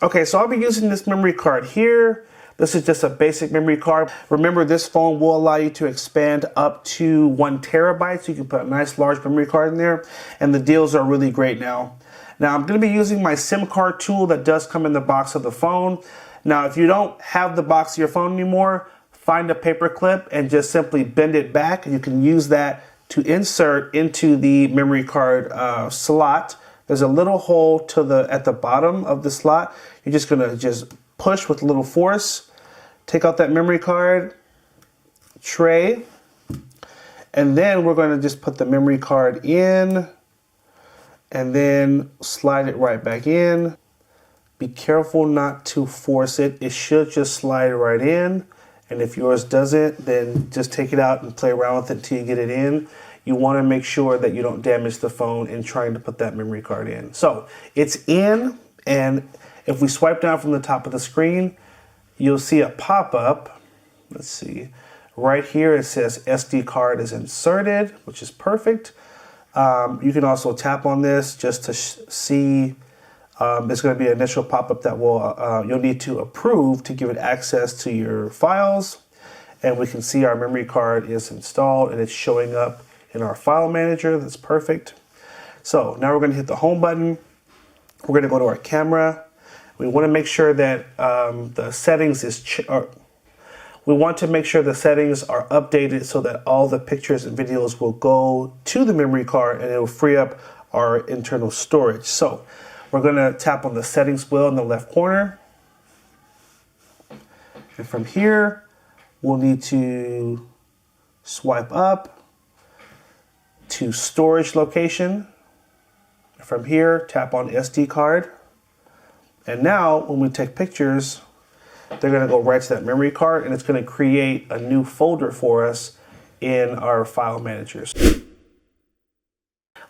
Okay, so I'll be using this memory card here. This is just a basic memory card. Remember, this phone will allow you to expand up to 1 terabyte, so you can put a nice large memory card in there, and the deals are really great now. Now, I'm going to be using my SIM card tool that does come in the box of the phone. Now, if you don't have the box of your phone anymore, find a paper clip and just simply bend it back, and you can use that to insert into the memory card slot. There's a little hole at the bottom of the slot. You're just gonna push with a little force, take out that memory card tray, and then we're gonna just put the memory card in and then slide it right back in. Be careful not to force it. It should just slide right in. And if yours doesn't, then just take it out and play around with it until you get it in. You want to make sure that you don't damage the phone in trying to put that memory card in. So it's in, and if we swipe down from the top of the screen, you'll see a pop-up. Let's see. Right here it says SD card is inserted, which is perfect. You can also tap on this just to see. There's going to be an initial pop-up that will you'll need to approve to give it access to your files. And we can see our memory card is installed and it's showing up in our file manager. That's perfect. So now we're going to hit the home button. We're going to go to our camera. We want to make sure that the settings we want to make sure the settings are updated so that all the pictures and videos will go to the memory card and it will free up our internal storage. So we're going to tap on the settings wheel in the left corner. And from here, we'll need to swipe up to storage location. From here, tap on SD card. And now when we take pictures, they're going to go right to that memory card and it's going to create a new folder for us in our file managers.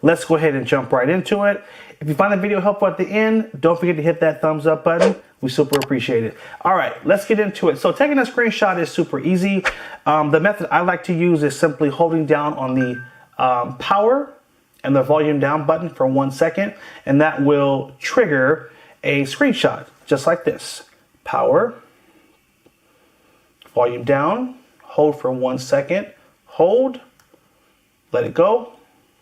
Let's go ahead and jump right into it. If you find the video helpful at the end, don't forget to hit that thumbs up button. We super appreciate it. All right, let's get into it. So taking a screenshot is super easy. The method I like to use is simply holding down on the power and the volume down button for 1 second, and that will trigger a screenshot just like this. Power, volume down, hold for 1 second, hold, let it go.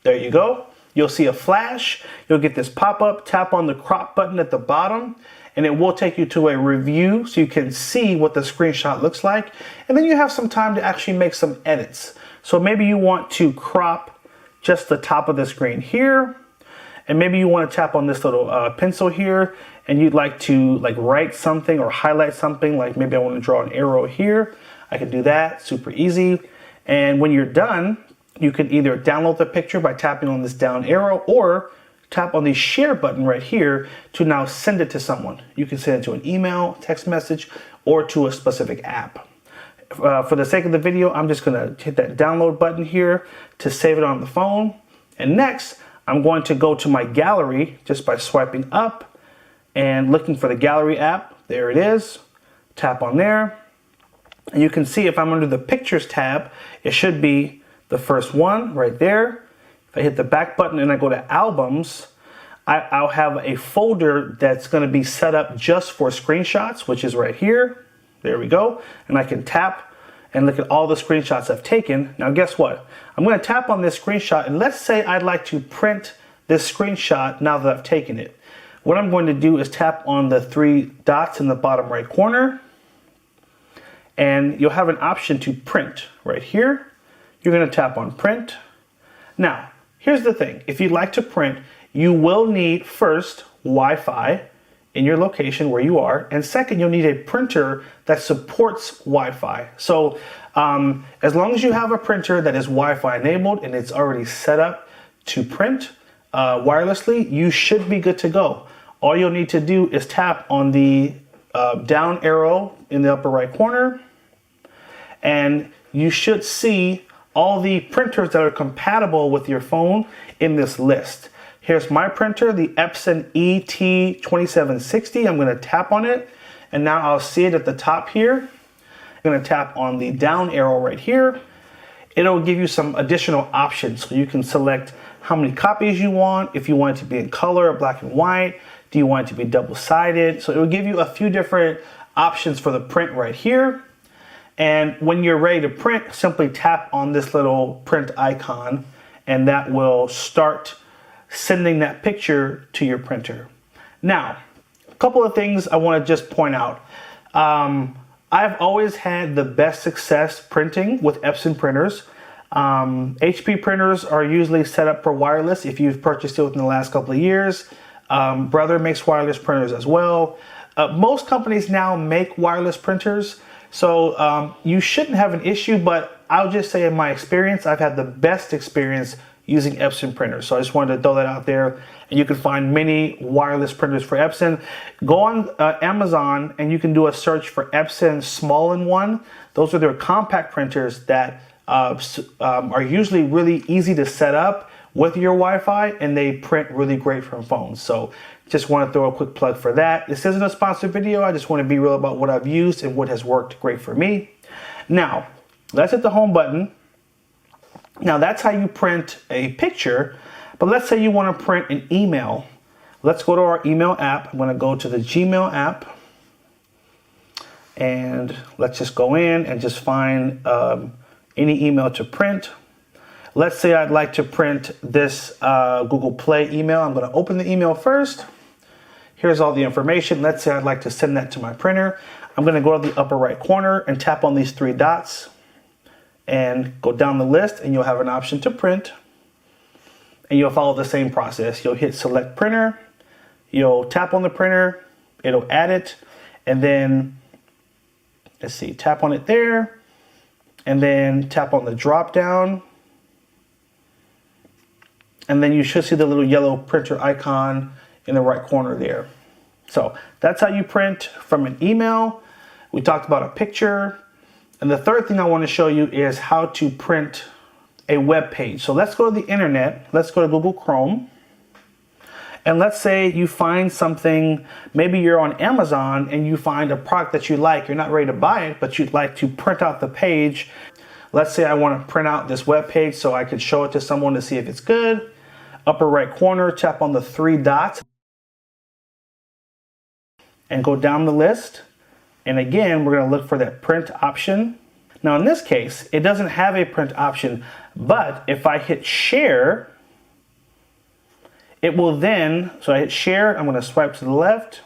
There you go. You'll see a flash. You'll get this pop-up. Tap on the crop button at the bottom and it will take you to a review so you can see what the screenshot looks like. And then you have some time to actually make some edits. So maybe you want to crop just the top of the screen here. And maybe you want to tap on this little pencil here and you'd like to write something or highlight something, like maybe I want to draw an arrow here. I can do that, super easy. And when you're done, you can either download the picture by tapping on this down arrow or tap on the share button right here to now send it to someone. You can send it to an email, text message, or to a specific app. For the sake of the video, I'm just gonna hit that download button here to save it on the phone. And next, I'm going to go to my gallery just by swiping up and looking for the gallery app. There it is. Tap on there. And you can see if I'm under the pictures tab, it should be the first one right there. If I hit the back button and I go to albums, I'll have a folder that's going to be set up just for screenshots, which is right here. There we go. And I can tap and look at all the screenshots I've taken. Now guess what? I'm going to tap on this screenshot and let's say I'd like to print this screenshot now that I've taken it. What I'm going to do is tap on the 3 dots in the bottom right corner and you'll have an option to print right here. You're going to tap on print. Now, here's the thing. If you'd like to print, you will need first Wi-Fi in your location where you are. And second, you'll need a printer that supports Wi-Fi. So as long as you have a printer that is Wi-Fi enabled and it's already set up to print wirelessly, you should be good to go. All you'll need to do is tap on the down arrow in the upper right corner and you should see all the printers that are compatible with your phone in this list. Here's my printer, the Epson ET2760. I'm going to tap on it and now I'll see it at the top here. I'm going to tap on the down arrow right here. It'll give you some additional options. So you can select how many copies you want, if you want it to be in color or black and white, do you want it to be double-sided? So it will give you a few different options for the print right here. And when you're ready to print, simply tap on this little print icon and that will start sending that picture to your printer. Now, a couple of things I want to just point out. I've always had the best success printing with Epson printers. HP printers are usually set up for wireless if you've purchased it within the last couple of years. Brother makes wireless printers as well. Most companies now make wireless printers. So you shouldn't have an issue, but I'll just say in my experience, I've had the best experience using Epson printers. So I just wanted to throw that out there. And you can find many wireless printers for Epson. Go on Amazon and you can do a search for Epson Small-in-One. Those are their compact printers that are usually really easy to set up with your Wi-Fi, and they print really great from phones. So just want to throw a quick plug for that. This isn't a sponsored video. I just want to be real about what I've used and what has worked great for me. Now, let's hit the home button. Now that's how you print a picture, but let's say you want to print an email. Let's go to our email app. I'm going to go to the Gmail app, and let's just go in and just find any email to print. Let's say I'd like to print this Google Play email. I'm going to open the email first. Here's all the information. Let's say I'd like to send that to my printer. I'm going to go to the upper right corner and tap on these three dots and go down the list, and you'll have an option to print. And you'll follow the same process. You'll hit select printer. You'll tap on the printer. It'll add it. And then, let's see, tap on it there. And then tap on the drop down. And then you should see the little yellow printer icon in the right corner there. So that's how you print from an email. We talked about a picture. And the third thing I want to show you is how to print a web page. So let's go to the internet. Let's go to Google Chrome. And let's say you find something, maybe you're on Amazon and you find a product that you like. You're not ready to buy it, but you'd like to print out the page. Let's say I want to print out this web page so I could show it to someone to see if it's good. Upper right corner, tap on the three dots and go down the list. And again, we're going to look for that print option. Now in this case, it doesn't have a print option, but if I hit share, it will then, so I hit share, I'm going to swipe to the left,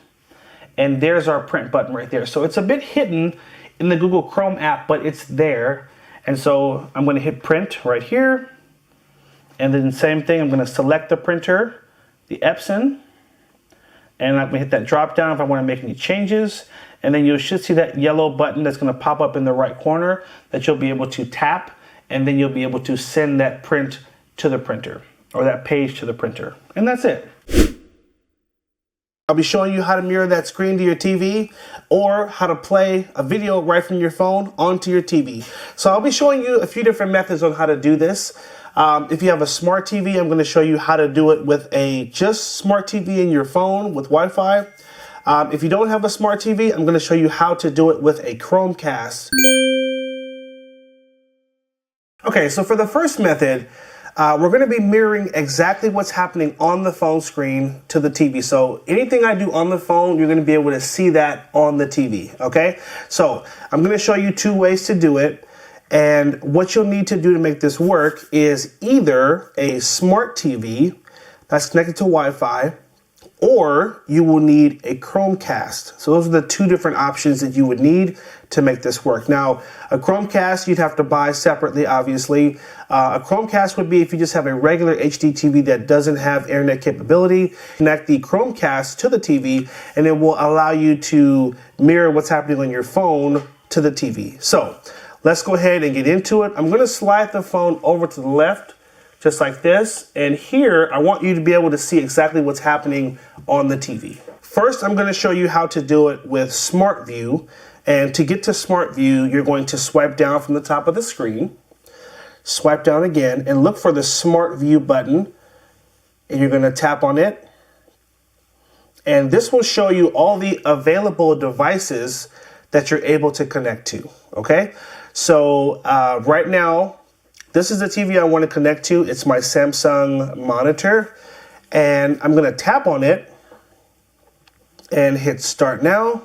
and there's our print button right there. So it's a bit hidden in the Google Chrome app, but it's there. And so I'm going to hit print right here. And then same thing, I'm going to select the printer, the Epson, and I'm going to hit that drop down if I want to make any changes. And then you should see that yellow button that's going to pop up in the right corner that you'll be able to tap, and then you'll be able to send that print to the printer, or that page to the printer. And that's it. I'll be showing you how to mirror that screen to your TV, or how to play a video right from your phone onto your TV. So I'll be showing you a few different methods on how to do this. If you have a smart TV, I'm going to show you how to do it with a just smart TV in your phone with Wi-Fi. If you don't have a smart TV, I'm going to show you how to do it with a Chromecast. Okay, so for the first method, we're going to be mirroring exactly what's happening on the phone screen to the TV. So anything I do on the phone, you're going to be able to see that on the TV, okay? So I'm going to show you two ways to do it. And what you'll need to do to make this work is either a smart TV that's connected to Wi-Fi, or you will need a Chromecast. So those are the two different options that you would need to make this work. Now, a Chromecast you'd have to buy separately, obviously. A Chromecast would be if you just have a regular HD TV that doesn't have internet capability. Connect the Chromecast to the TV, and it will allow you to mirror what's happening on your phone to the TV. So let's go ahead and get into it. I'm going to slide the phone over to the left, just like this. And here, I want you to be able to see exactly what's happening on the TV. First, I'm going to show you how to do it with Smart View. And to get to Smart View, you're going to swipe down from the top of the screen, swipe down again, and look for the Smart View button. And you're going to tap on it. And this will show you all the available devices that you're able to connect to, okay? So right now, this is the TV I want to connect to. It's my Samsung monitor, and I'm going to tap on it and hit start now.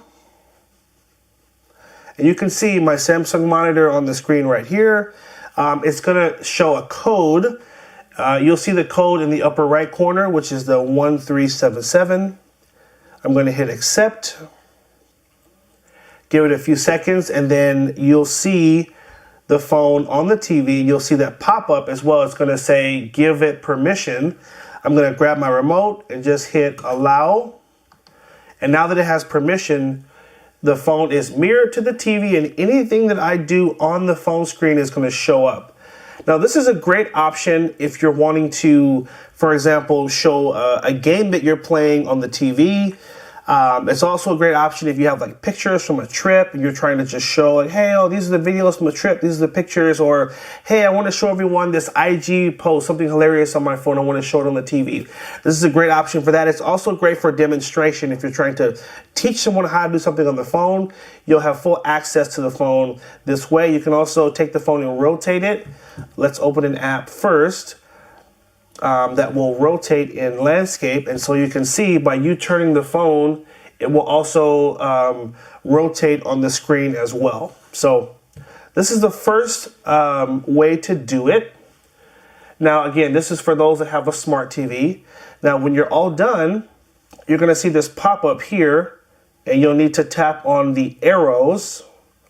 And you can see my Samsung monitor on the screen right here. It's going to show a code. You'll see the code in the upper right corner, which is the 1377. I'm going to hit accept. Give it a few seconds, and then you'll see the phone on the TV. You'll see that pop up as well. It's going to say give it permission. I'm going to grab my remote and just hit allow. And now that it has permission, the phone is mirrored to the TV, and anything that I do on the phone screen is going to show up. Now, this is a great option if you're wanting to, for example, show a game that you're playing on the TV. It's also a great option if you have like pictures from a trip and you're trying to just show like, hey, oh, these are the videos from the trip, these are the pictures, or hey, I want to show everyone this IG post, something hilarious on my phone, I want to show it on the TV. This is a great option for that. It's also great for demonstration. If you're trying to teach someone how to do something on the phone, you'll have full access to the phone this way. You can also take the phone and rotate it. Let's open an app first. That will rotate in landscape, and so you can see by you turning the phone, it will also rotate on the screen as well. So this is the first way to do it. Now again, this is for those that have a smart TV. Now when you're all done, you're going to see this pop up here, and you'll need to tap on the arrows.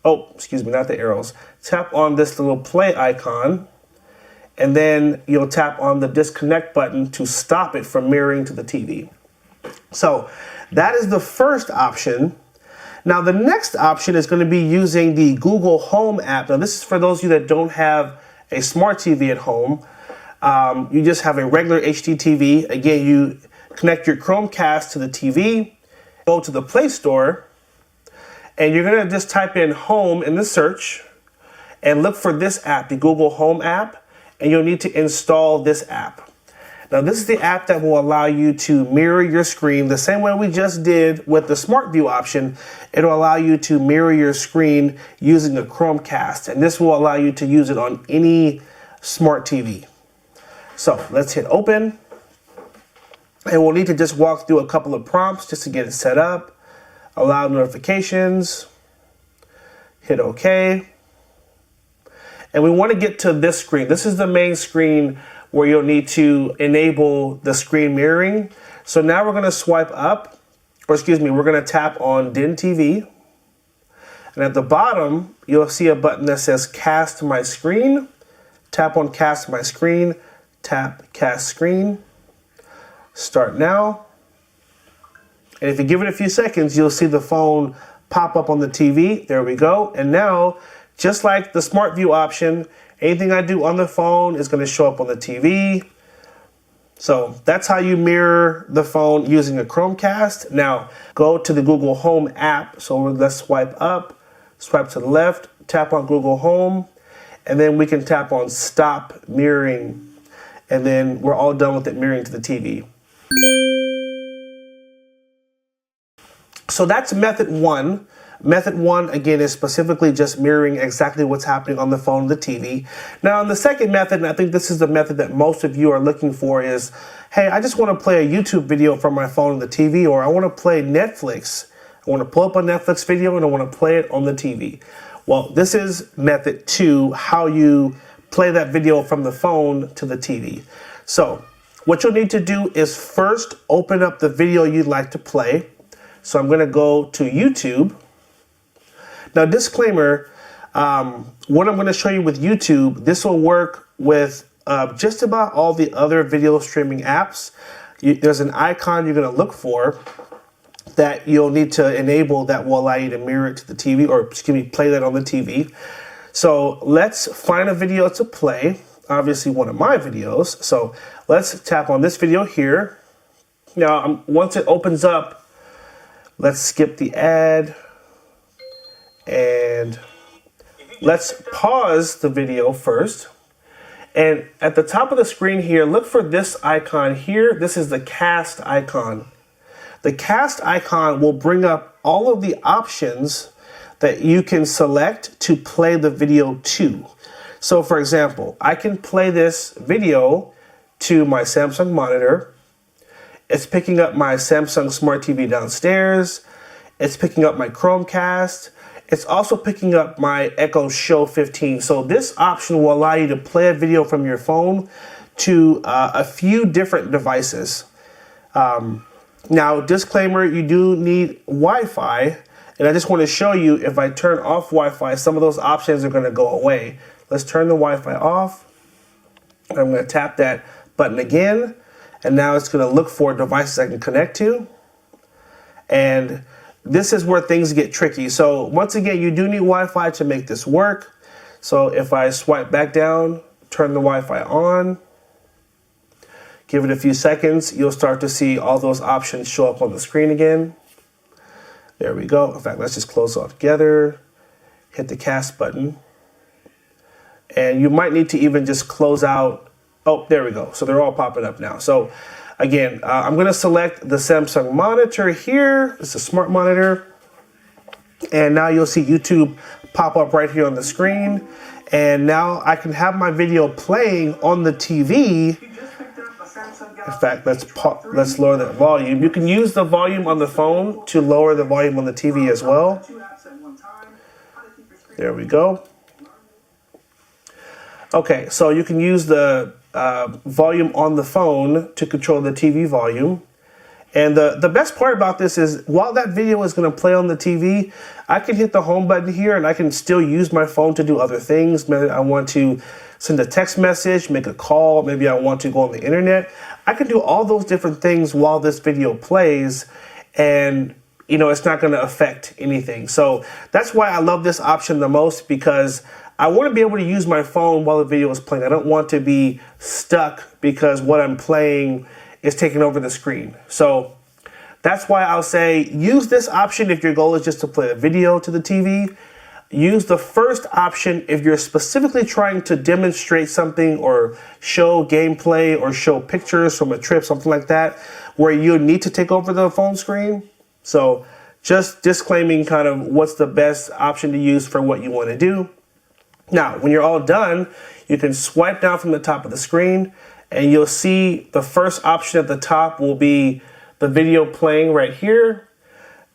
Oh, excuse me, not the arrows. Tap on this little play icon. And then you'll tap on the disconnect button to stop it from mirroring to the TV. So that is the first option. Now the next option is going to be using the Google Home app. Now this is for those of you that don't have a smart TV at home. You just have a regular HD TV. Again, you connect your Chromecast to the TV, go to the Play Store, and you're going to just type in Home in the search and look for this app, the Google Home app. And you'll need to install this app. Now this is the app that will allow you to mirror your screen the same way we just did with the Smart View option. It'll allow you to mirror your screen using a Chromecast, and this will allow you to use it on any smart TV. So let's hit open, and we'll need to just walk through a couple of prompts just to get it set up. Allow notifications, hit OK. And we want to get to this screen. This is the main screen where you'll need to enable the screen mirroring. So now we're going to swipe up, or excuse me, we're going to tap on DIN TV. And at the bottom, you'll see a button that says Cast My Screen. Tap on Cast My Screen, tap Cast Screen. Start now. And if you give it a few seconds, you'll see the phone pop up on the TV. There we go. And now, just like the Smart View option, anything I do on the phone is going to show up on the TV. So that's how you mirror the phone using a Chromecast. Now go to the Google Home app. So let's swipe up, swipe to the left, tap on Google Home, and then we can tap on Stop Mirroring. And then we're all done with it mirroring to the TV. So that's method one. Method one, again, is specifically just mirroring exactly what's happening on the phone and the TV. Now, in the second method, and I think this is the method that most of you are looking for, is, hey, I just want to play a YouTube video from my phone and the TV, or I want to play Netflix. I want to pull up a Netflix video and I want to play it on the TV. Well, this is method two, how you play that video from the phone to the TV. So what you'll need to do is first open up the video you'd like to play. So I'm going to go to YouTube. Now, disclaimer, what I'm going to show you with YouTube, this will work with just about all the other video streaming apps. There's an icon you're going to look for that you'll need to enable that will allow you to mirror it to the TV, or excuse me, play that on the TV. So let's find a video to play, obviously one of my videos. So let's tap on this video here. Now, once it opens up, let's skip the ad. And let's pause the video first. And at the top of the screen here, look for this icon here. This is the cast icon. The cast icon will bring up all of the options that you can select to play the video to. So for example, I can play this video to my Samsung monitor. It's picking up my Samsung Smart TV downstairs. It's picking up my Chromecast. It's also picking up my Echo Show 15. So this option will allow you to play a video from your phone to a few different devices. Now, disclaimer, you do need Wi-Fi. And I just want to show you, if I turn off Wi-Fi, some of those options are going to go away. Let's turn the Wi-Fi off. I'm going to tap that button again. And now it's going to look for devices I can connect to. And this is where things get tricky. So once again, you do need Wi-Fi to make this work. So if I swipe back down turn the Wi-Fi on. Give it a few seconds. You'll start to see all those options show up on the screen again. There we go. In fact, let's just close it all together. Hit the cast button. And you might need to even just close out. Oh, there we go. So they're all popping up now. So again, I'm going to select the Samsung monitor here. It's a smart monitor. And now you'll see YouTube pop up right here on the screen. And now I can have my video playing on the TV. In fact, let's lower that volume. You can use the volume on the phone to lower the volume on the TV as well. There we go. Okay, so you can use the volume on the phone to control the TV volume. And the best part about this is while that video is going to play on the TV, I can hit the home button here and I can still use my phone to do other things. Maybe I want to send a text message, make a call, maybe I want to go on the internet. I can do all those different things while this video plays, and you know, it's not going to affect anything. So that's why I love this option the most, because I want to be able to use my phone while the video is playing. I don't want to be stuck because what I'm playing is taking over the screen. So that's why I'll say use this option if your goal is just to play a video to the TV. Use the first option if you're specifically trying to demonstrate something or show gameplay or show pictures from a trip, something like that, where you need to take over the phone screen. So just disclaiming kind of what's the best option to use for what you want to do. Now, when you're all done, you can swipe down from the top of the screen and you'll see the first option at the top will be the video playing right here.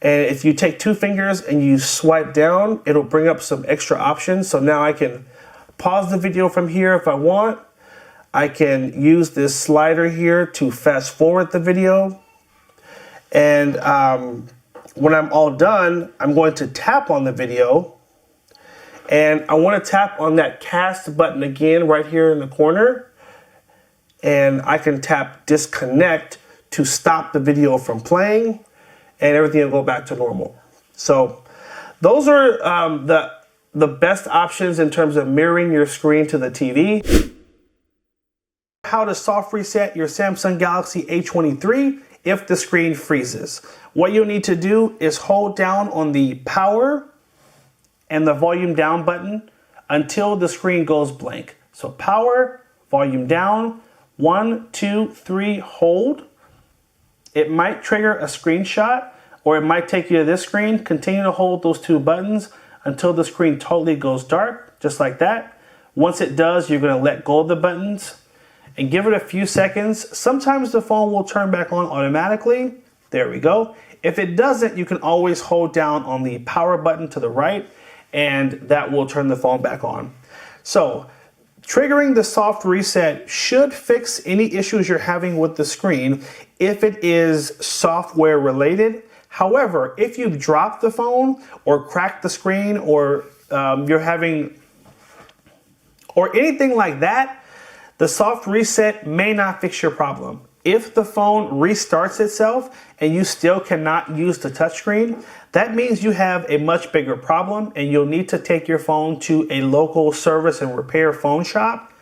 And if you take two fingers and you swipe down, it'll bring up some extra options. So now I can pause the video from here if I want. I can use this slider here to fast forward the video. And when I'm all done, I'm going to tap on the video. And I want to tap on that cast button again right here in the corner. And I can tap disconnect to stop the video from playing. And everything will go back to normal. So those are the best options in terms of mirroring your screen to the TV. How to soft reset your Samsung Galaxy A23 if the screen freezes. What you'll need to do is hold down on the power and the volume down button until the screen goes blank. So power, volume down, 1, 2, 3, hold. It might trigger a screenshot, or it might take you to this screen. Continue to hold those two buttons until the screen totally goes dark, just like that. Once it does, you're going to let go of the buttons and give it a few seconds. Sometimes the phone will turn back on automatically. There we go. If it doesn't, you can always hold down on the power button to the right, and that will turn the phone back on. So, triggering the soft reset should fix any issues you're having with the screen if it is software related. However, if you've dropped the phone or cracked the screen or you're having, or anything like that, the soft reset may not fix your problem. If the phone restarts itself and you still cannot use the touchscreen, that means you have a much bigger problem and you'll need to take your phone to a local service and repair phone shop.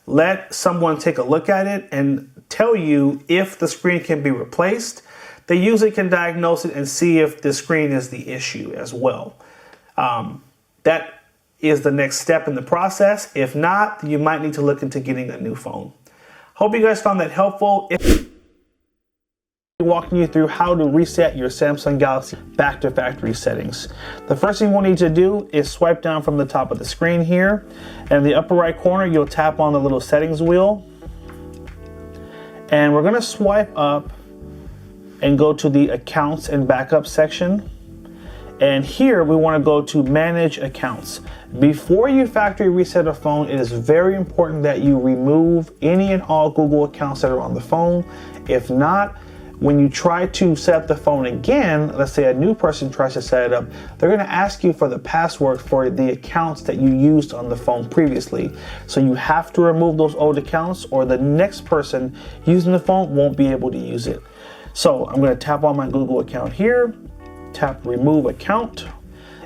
Let someone take a look at it and tell you if the screen can be replaced. They usually can diagnose it and see if the screen is the issue as well. That is the next step in the process. If not, you might need to look into getting a new phone. Hope you guys found that helpful. Walking you through how to reset your Samsung Galaxy back to factory settings. The first thing we'll need to do is swipe down from the top of the screen here. And in the upper right corner, you'll tap on the little settings wheel. And we're going to swipe up and go to the accounts and backup section. And here we want to go to manage accounts. Before you factory reset a phone, it is very important that you remove any and all Google accounts that are on the phone. If not, when you try to set up the phone again, let's say a new person tries to set it up, they're going to ask you for the password for the accounts that you used on the phone previously. So you have to remove those old accounts or the next person using the phone won't be able to use it. So I'm going to tap on my Google account here, tap remove account,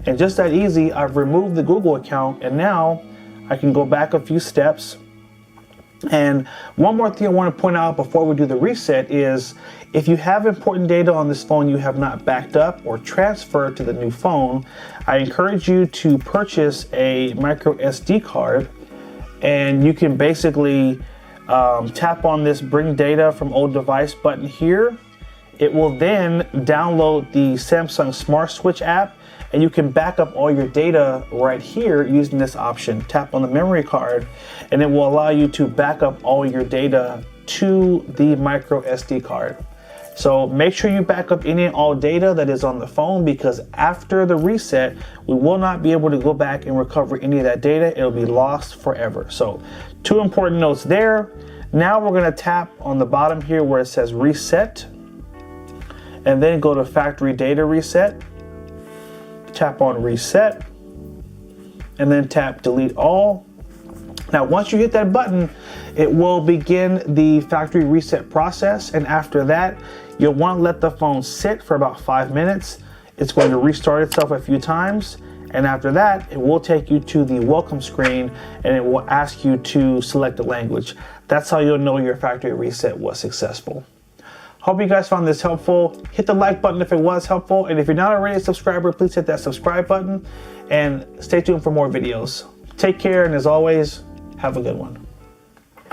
and just that easy, I've removed the Google account, and now I can go back a few steps And one more thing I want to point out before we do the reset is if you have important data on this phone you have not backed up or transferred to the new phone, I encourage you to purchase a micro SD card, and you can basically tap on this bring data from old device button here. It will then download the Samsung Smart Switch app, and you can back up all your data right here using this option. Tap on the memory card and it will allow you to back up all your data to the micro SD card. So make sure you back up any and all data that is on the phone, because after the reset, we will not be able to go back and recover any of that data. It'll be lost forever. So 2 important notes there. Now we're gonna tap on the bottom here where it says reset, and then go to factory data reset. Tap on reset, and then tap delete all. Now once you hit that button, it will begin the factory reset process, and after that you'll want to let the phone sit for about 5 minutes. It's going to restart itself a few times, and after that it will take you to the welcome screen and it will ask you to select a language. That's how you'll know your factory reset was successful. Hope you guys found this helpful. Hit the like button if it was helpful, and if you're not already a subscriber, please hit that subscribe button and stay tuned for more videos. Take care, and as always, have a good one.